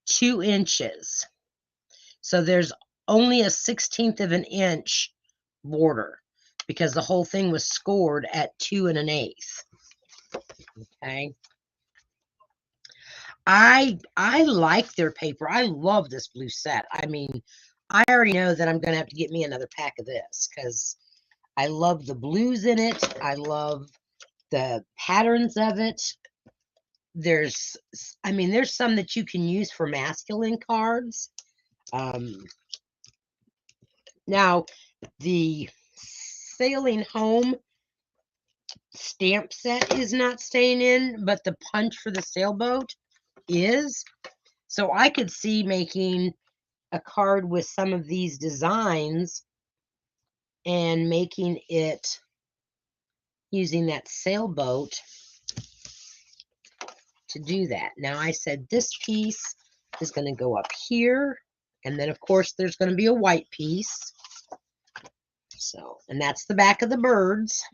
2 inches. So there's only a 1/16 of an inch border because the whole thing was scored at 2 1/8. Okay. I like their paper. I love this blue set. I mean, I already know that I'm going to have to get me another pack of this because I love the blues in it. I love the patterns of it. There's some that you can use for masculine cards. Now, the Sailing Home stamp set is not staying in, but the punch for the sailboat is. So I could see making a card with some of these designs and making it using that sailboat to do that. Now I said this piece is going to go up here, and then of course there's going to be a white piece. So, and that's the back of the birds.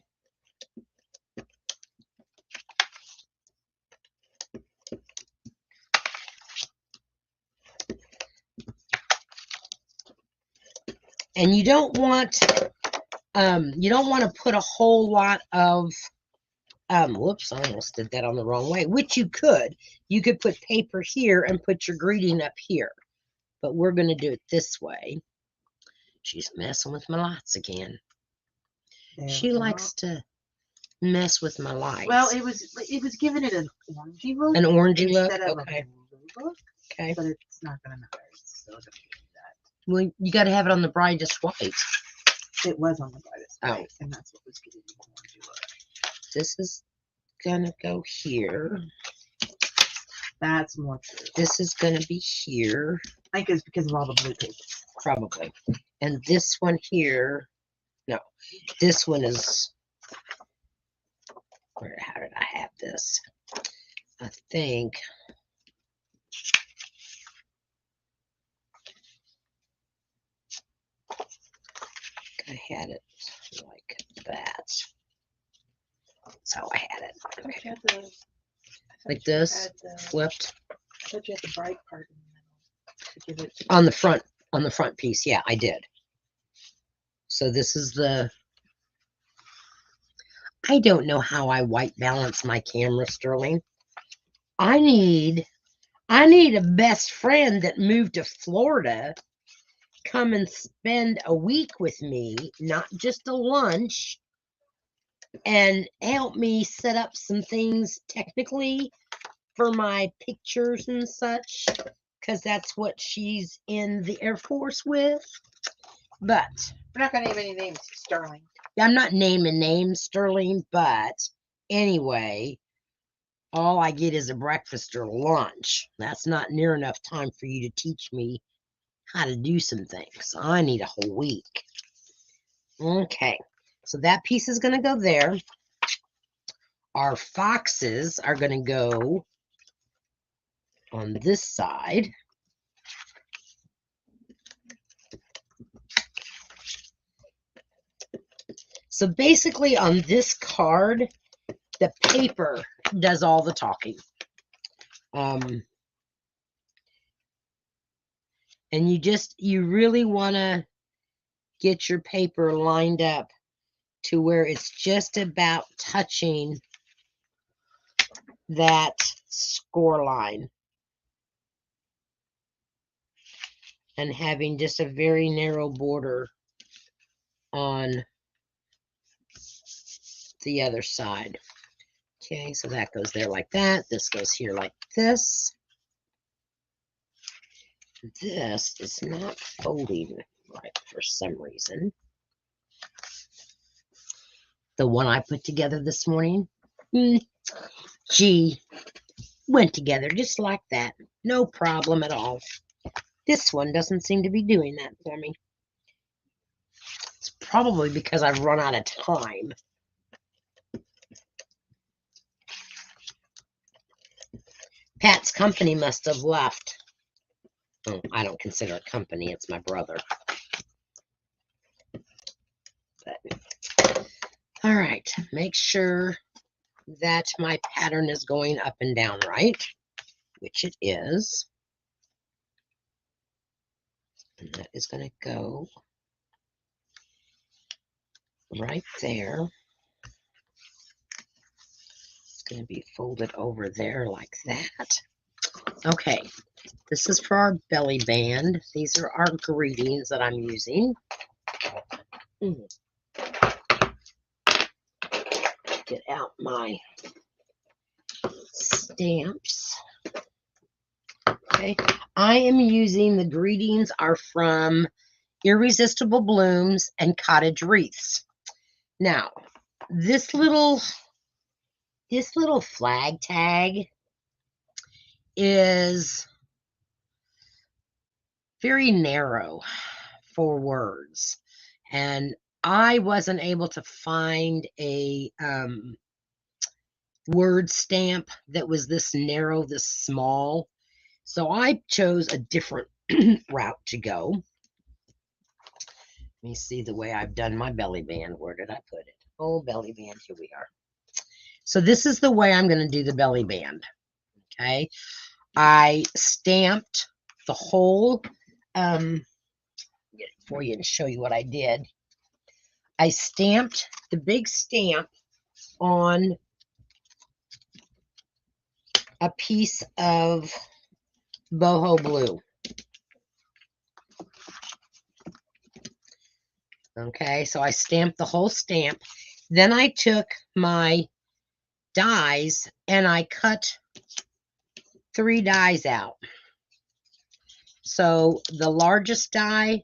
And you don't want to put a whole lot of whoops, I almost did that on the wrong way, which you could. You could put paper here and put your greeting up here, but we're going to do it this way. She's messing with my lights again. She likes to mess with my lights. Well, it was giving it an orangey look. An orangey look? Instead of Okay. a blue look. Okay. But it's not going to matter. It's still going to be that. Well, you got to have it on the brightest white. It was on the brightest white, and that's what was giving it an orangey look. This is going to go here. That's more true. This is going to be here. I think it's because of all the blue pages. Probably. And this one here, no, this one is, how did I have this? I think, I had it like that. That's how I had it. Okay. Like this, flipped. I thought you had the bright part in the middle to give it on the front piece. Yeah, I did. So this is the, I don't know how I white balance my camera, Sterling. I need a best friend that moved to Florida, come and spend a week with me, not just a lunch, and help me set up some things technically for my pictures and such, because that's what she's in the Air Force with. But we're not going to name any names, Sterling. I'm not naming names, Sterling, but anyway, all I get is a breakfast or lunch. That's not near enough time for you to teach me how to do some things. I need a whole week. Okay, so that piece is going to go there. Our foxes are going to go on this side. So basically on this card, the paper does all the talking. And you really want to get your paper lined up to where it's just about touching that score line and having just a very narrow border on the other side. Okay, so that goes there like that. This goes here like this. This is not folding right for some reason. The one I put together this morning, gee, went together just like that. No problem at all. This one doesn't seem to be doing that for me. It's probably because I've run out of time. Pat's company must have left. Oh, I don't consider it company. It's my brother. But, all right. Make sure that my pattern is going up and down right, which it is. And that is going to go right there. It's going to be folded over there like that. Okay, this is for our belly band. These are our greetings that I'm using. Get out my stamps. Okay, I am using the greetings are from Irresistible Blooms and Cottage Wreaths. Now, this little flag tag is very narrow for words, and I wasn't able to find a word stamp that was this narrow, this small, so I chose a different route to go. Let me see the way I've done my belly band. Where did I put it? Oh, belly band, here we are. So this is the way I'm going to do the belly band. Okay, I stamped the whole, get it for you and show you what I did. I stamped the big stamp on a piece of boho blue. Okay, so I stamped the whole stamp. Then I took my dies and I cut 3 dies out. So the largest die,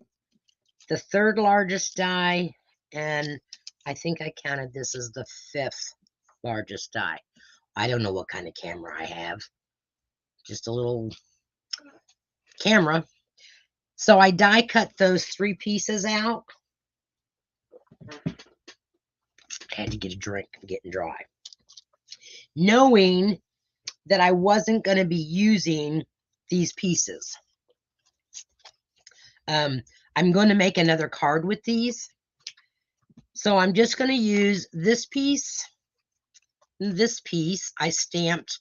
the 3rd largest die, and I think I counted this as the 5th largest die. I don't know what kind of camera I have. Just a little camera. So I die cut those 3 pieces out. Had to get a drink. I'm getting dry. Knowing that I wasn't going to be using these pieces. I'm going to make another card with these. So I'm just going to use this piece I stamped,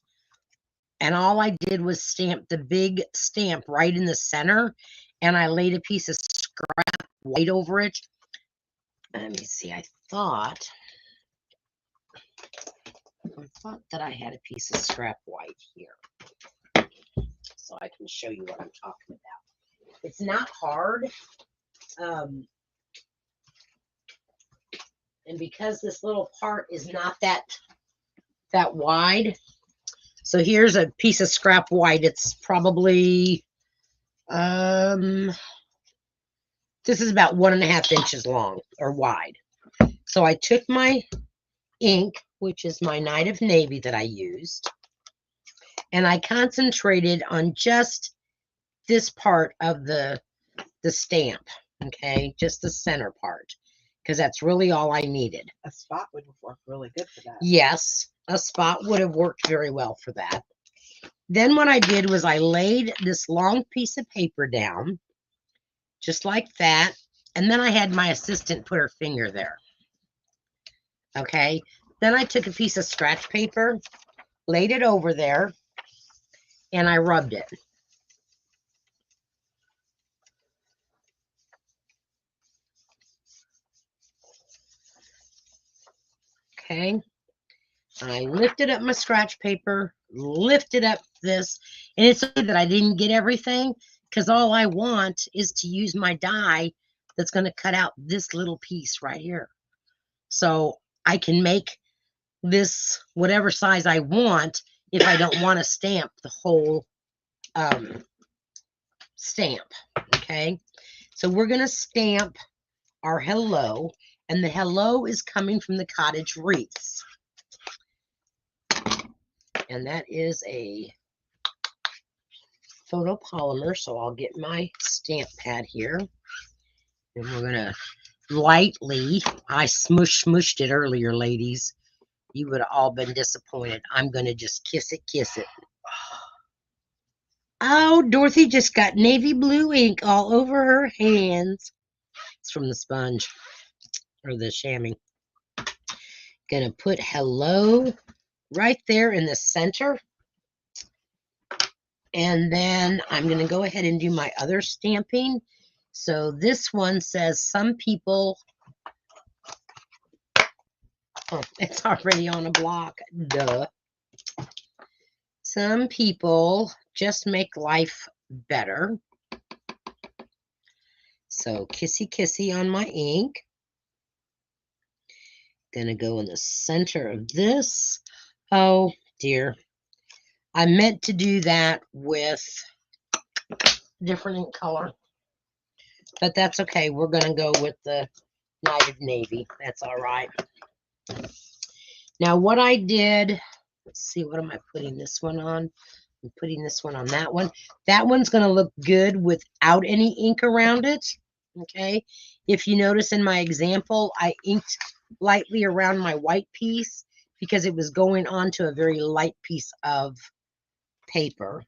and all I did was stamp the big stamp right in the center, and I laid a piece of scrap white over it. Let me see, I thought that I had a piece of scrap white here, so I can show you what I'm talking about. It's not hard, and because this little part is not that wide, so here's a piece of scrap white. It's probably this is about 1.5 inches long or wide. So I took my ink, which is my Night of Navy that I used, and I concentrated on just this part of the stamp, okay, just the center part, because that's really all I needed. A spot would work really good for that. Yes, a spot would have worked very well for that. Then what I did was I laid this long piece of paper down, just like that, and then I had my assistant put her finger there. Okay, then I took a piece of scratch paper, laid it over there, and I rubbed it. Okay, I lifted up my scratch paper, lifted up this, and it's okay that I didn't get everything, because all I want is to use my die that's going to cut out this little piece right here. So I can make this whatever size I want if I don't want to stamp the whole stamp. Okay, so we're going to stamp our hello, And the hello is coming from the cottage wreaths. And that is a photopolymer, so I'll get my stamp pad here. And we're going to lightly, I smushed it earlier, ladies. You would have all been disappointed. I'm going to just kiss it. Oh, Dorothy just got navy blue ink all over her hands. It's from the sponge or the chamois. Gonna put hello right there in the center. And then I'm gonna go ahead and do my other stamping. So this one says some people, oh, it's already on a block, duh. Some people just make life better. So kissy on my ink. Gonna go in the center of this. Oh dear. I meant to do that with different ink color. But that's okay. We're gonna go with the Night of Navy. That's all right. Now what I did, let's see, what am I putting this one on? I'm putting this one on that one. That one's going to look good without any ink around it. Okay. If you notice in my example, I inked lightly around my white piece because it was going onto a very light piece of paper.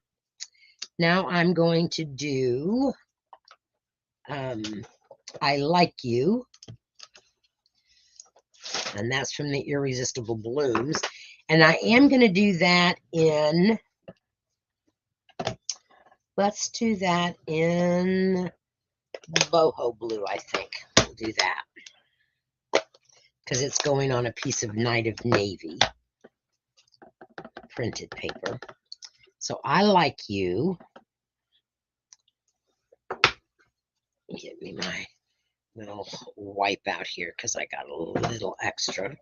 Now I'm going to do I Like You. And that's from the Irresistible Blooms. And I am going to do that in, let's do that in boho blue, I think. We'll do that. Because it's going on a piece of Night of Navy printed paper. So I Like You. Get me my little wipe out here because I got a little extra.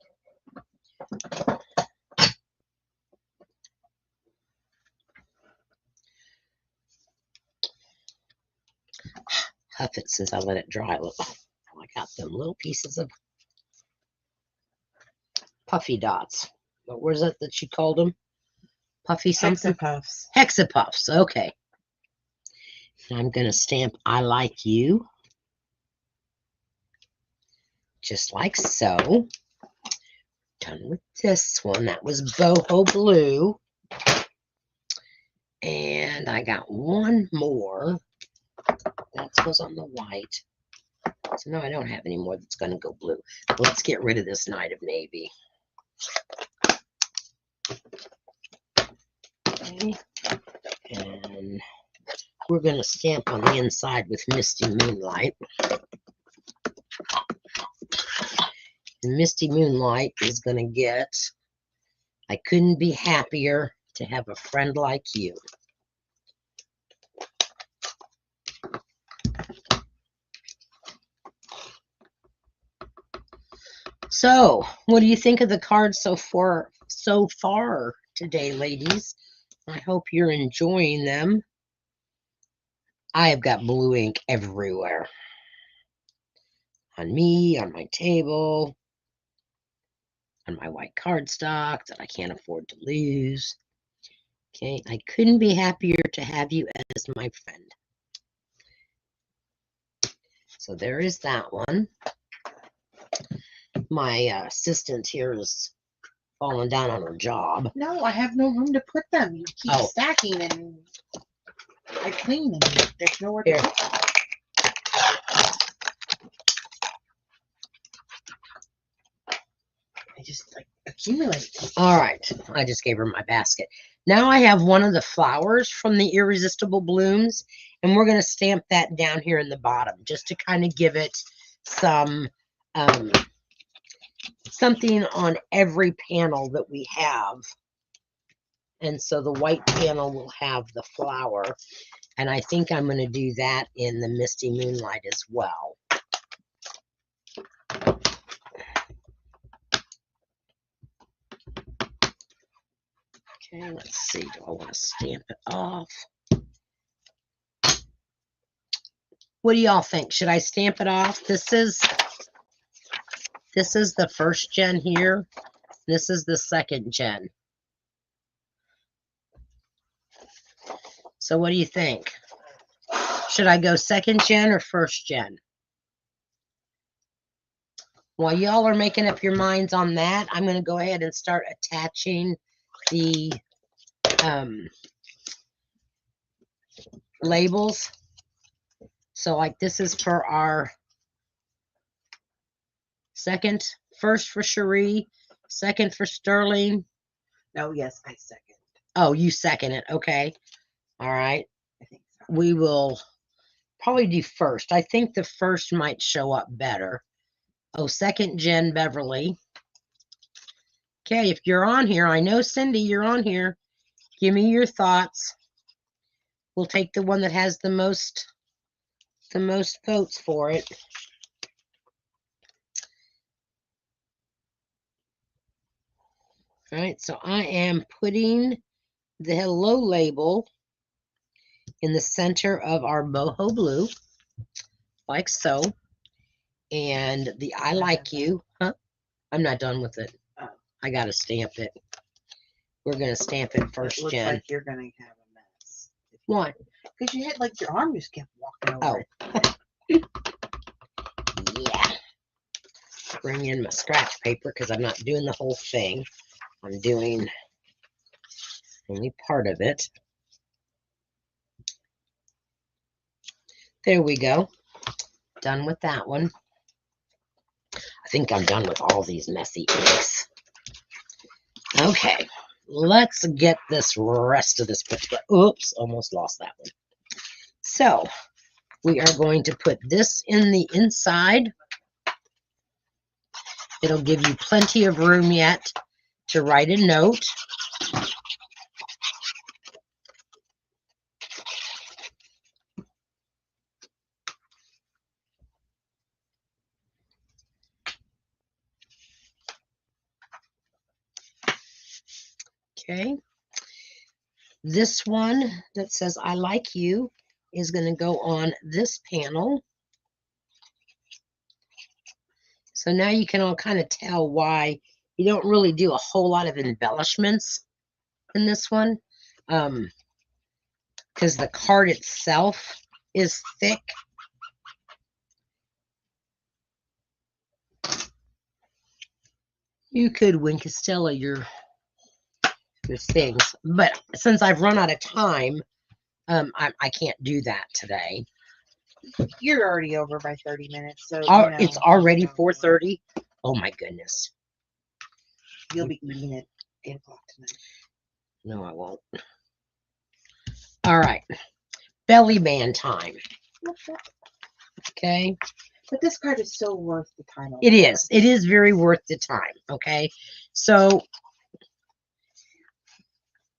Huff it since I let it dry a little. I got them little pieces of puffy dots. What was it that you called them? Puffy something? Hexapuffs. Hexapuffs. Okay. And I'm going to stamp I Like You. Just like so. Done with this one. That was boho blue. And I got one more. That goes on the white. So no, I don't have any more that's going to go blue. Let's get rid of this Night of Navy. Okay. And we're going to stamp on the inside with Misty Moonlight. And Misty Moonlight is going to get, I couldn't be happier to have a friend like you. So, what do you think of the cards so far today, ladies? I hope you're enjoying them. I have got blue ink everywhere. On me, on my table, on my white cardstock that I can't afford to lose. Okay, I couldn't be happier to have you as my friend. So there is that one. My assistant here is falling down on her job. No, I have no room to put them. You keep stacking and I clean them. There's nowhere to put them. I just like accumulate. All right, I just gave her my basket. Now I have one of the flowers from the Irresistible Blooms, and we're going to stamp that down here in the bottom just to kind of give it some something on every panel that we have. And so the white panel will have the flower, and I think I'm going to do that in the Misty Moonlight as well. Okay, let's see. Do I want to stamp it off? What do y'all think? Should I stamp it off? This is This is the first gen here. This is the second gen. So what do you think? Should I go second gen or first gen? While y'all are making up your minds on that, I'm going to go ahead and start attaching the labels. So like this is for our first for Cherie, second for Sterling. Oh, yes, I second. Oh, you second it. Okay. All right. I think so. We will probably do first. I think the first might show up better. Oh, second gen Beverly. Okay, if you're on here, I know Cindy, you're on here. Give me your thoughts. We'll take the one that has the most votes for it. All right, so I am putting the hello label in the center of our boho blue, like so. And the I like you, huh? I'm not done with it. Oh. I gotta stamp it. We're gonna stamp it first, it looks Jen. like you're gonna have a mess. Why? Because you had like your arm just kept walking over Oh. it. Yeah. Bring in my scratch paper because I'm not doing the whole thing. I'm doing only part of it. There we go. Done with that one. I think I'm done with all these messy inks. Okay, let's get this rest of this put together. Oops, almost lost that one. So we are going to put this in the inside. It'll give you plenty of room yet to write a note. Okay. This one that says I like you is going to go on this panel. So now you can all kind of tell why you don't really do a whole lot of embellishments in this one. Because the card itself is thick. You could Win Costella your things, but since I've run out of time, I can't do that today. You're already over by 30 minutes, so It's already 4:30. Oh my goodness. You'll be eating at 8 o'clock tonight. No, I won't. All right. Belly band time. Okay. But this card is so worth the time. It is. It is very worth the time. Okay. So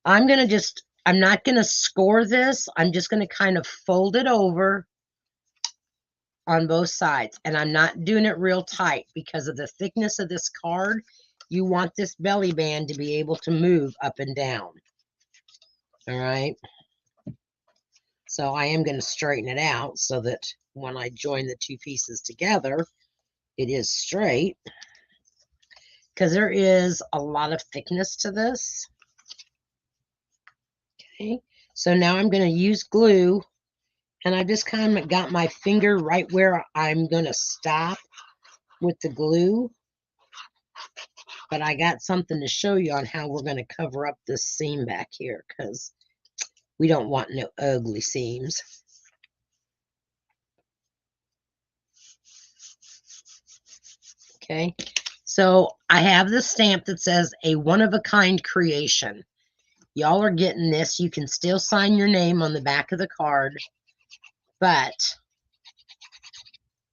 I'm not going to score this. I'm just going to kind of fold it over on both sides. And I'm not doing it real tight because of the thickness of this card. You want this belly band to be able to move up and down. All right. So I am going to straighten it out so that when I join the two pieces together, it is straight. Because there is a lot of thickness to this. Okay. So now I'm going to use glue. And I just kind of got my finger right where I'm going to stop with the glue. But I got something to show you on how we're going to cover up this seam back here because we don't want no ugly seams. Okay, so I have the stamp that says a one-of-a-kind creation. Y'all are getting this. You can still sign your name on the back of the card, but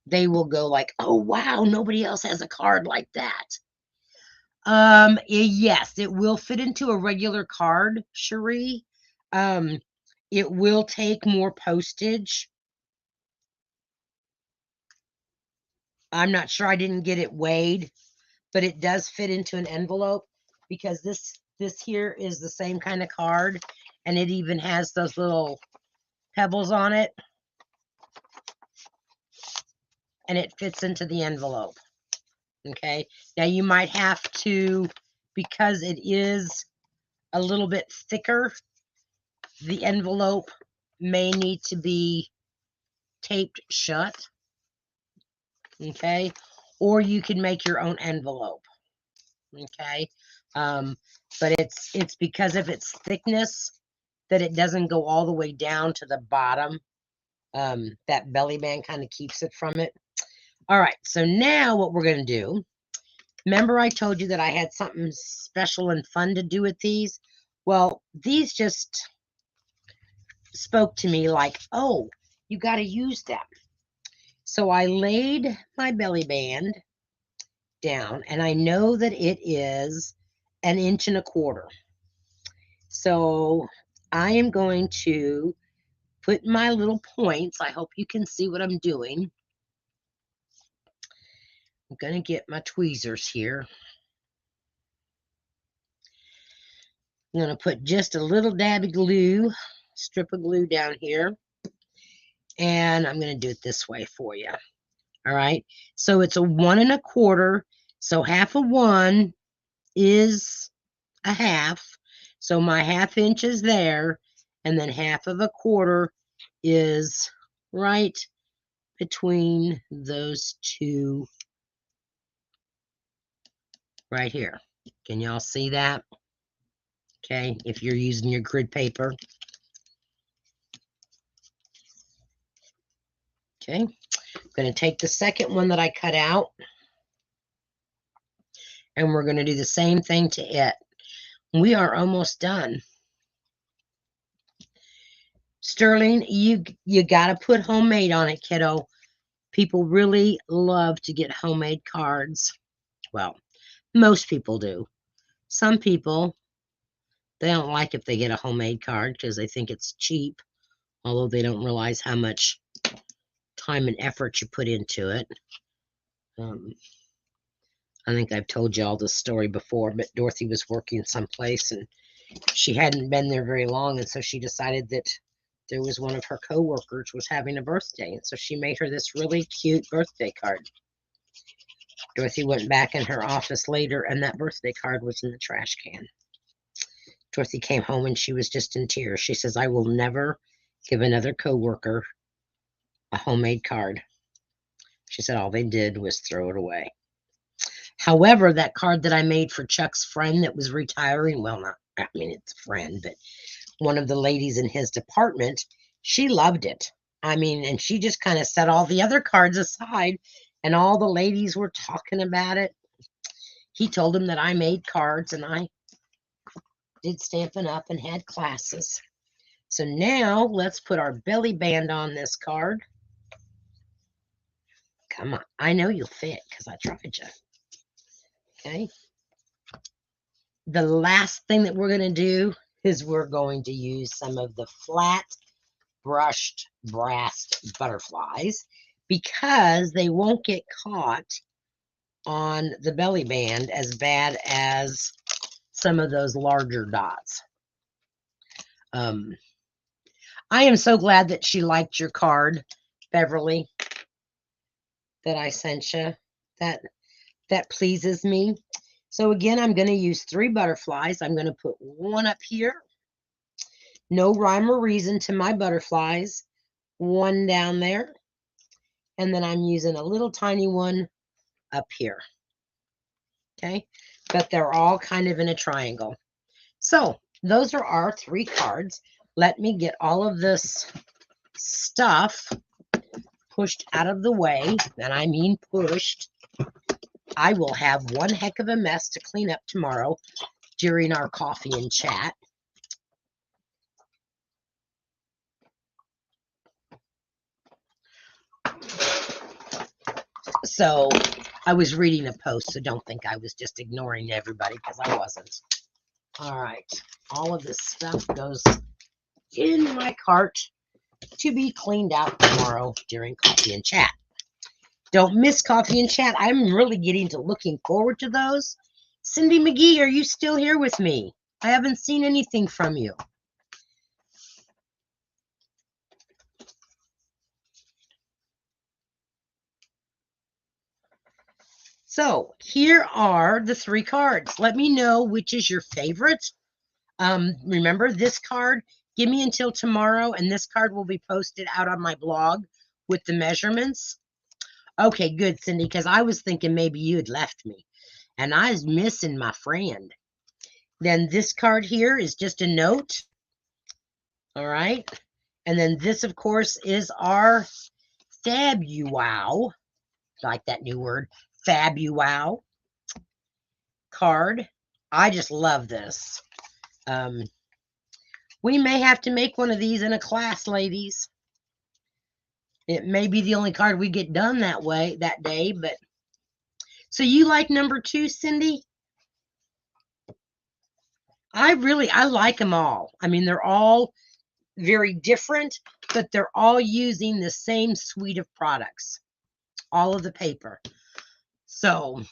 they will go like, oh, wow, nobody else has a card like that. Yes, it will fit into a regular card, Cherie. It will take more postage. I'm not sure, I didn't get it weighed, but it does fit into an envelope because this here is the same kind of card, and it even has those little pebbles on it, and it fits into the envelope. Okay. Now you might have to, because it is a little bit thicker, the envelope may need to be taped shut. Okay. Or you can make your own envelope. Okay. But it's because of its thickness that it doesn't go all the way down to the bottom. That belly band kind of keeps it from it. All right, so now what we're going to do, remember I told you that I had something special and fun to do with these? Well, these just spoke to me like, oh, you got to use them. So I laid my belly band down, and I know that it is 1.25 inches. So I am going to put my little points. I hope you can see what I'm doing. I'm going to get my tweezers here. I'm going to put just a little dab of glue, strip of glue down here. And I'm going to do it this way for you. All right. So it's a 1.25. So half of 1 is a half. So my 1/2 inch is there. And then 1/2 is right between those two right here. Can y'all see that? Okay, if you're using your grid paper. Okay, I'm going to take the second one that I cut out, and we're going to do the same thing to it. We are almost done. Sterling, you got to put homemade on it, kiddo. People really love to get homemade cards. Well, most people do. Some people, they don't like if they get a homemade card because they think it's cheap, although they don't realize how much time and effort you put into it. I think I've told you all this story before, but Dorothy was working someplace and she hadn't been there very long, and so she decided that there was one of her coworkers was having a birthday, and so she made her this really cute birthday card. Dorothy went back in her office later, and that birthday card was in the trash can. Dorothy came home and she was just in tears. She says, I will never give another coworker a homemade card. She said all they did was throw it away. However, that card that I made for Chuck's friend that was retiring, well, not, I mean, it's a friend, but one of the ladies in his department, she loved it. I mean, and she just kind of set all the other cards aside, and all the ladies were talking about it. He told him that I made cards, and I did Stampin' Up! And had classes. So now let's put our belly band on this card. Come on. I know you'll fit because I tried you. Okay. The last thing that we're going to do is we're going to use some of the flat brushed brass butterflies because they won't get caught on the belly band as bad as some of those larger dots. I am so glad that she liked your card, Beverly, that I sent you. That pleases me. So again, I'm going to use 3 butterflies. I'm going to put one up here. No rhyme or reason to my butterflies. One down there. And then I'm using a little tiny one up here. Okay. But they're all kind of in a triangle. So those are our 3 cards. Let me get all of this stuff pushed out of the way. And I mean pushed. I will have one heck of a mess to clean up tomorrow during our coffee and chat. So I was reading a post, so don't think I was just ignoring everybody because I wasn't. All right. All of this stuff goes in my cart to be cleaned out tomorrow during coffee and chat. Don't miss coffee and chat. I'm really getting to looking forward to those. Cindy McGee, are you still here with me? I haven't seen anything from you. So here are the 3 cards. Let me know which is your favorite. Remember, this card, give me until tomorrow, and this card will be posted out on my blog with the measurements. Okay, good, Cindy, because I was thinking maybe you had left me, and I was missing my friend. Then this card here is just a note. All right. And then this, of course, is our Fabuwow. Like that new word, Fabuwow card. I just love this. We may have to make one of these in a class, ladies. It may be the only card we get done that way that day, but so you like number 2, Cindy? I like them all. I mean, they're all very different, but they're all using the same suite of products, all of the paper. So,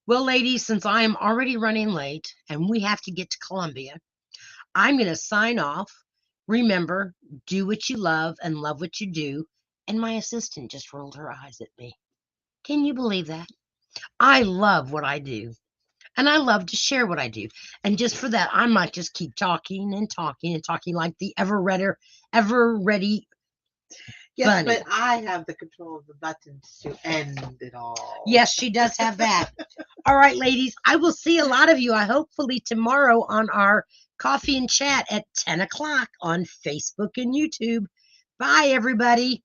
well, ladies, since I am already running late and we have to get to Columbia, I'm going to sign off. Remember, do what you love and love what you do. And my assistant just rolled her eyes at me. Can you believe that? I love what I do. And I love to share what I do. And just for that, I might just keep talking and talking and talking like the ever ready. Yes, Bunny. but I have the control of the buttons to end it all. Yes, she does have that. All right, ladies, I will see a lot of you, hopefully tomorrow on our coffee and chat at 10 o'clock on Facebook and YouTube. Bye, everybody.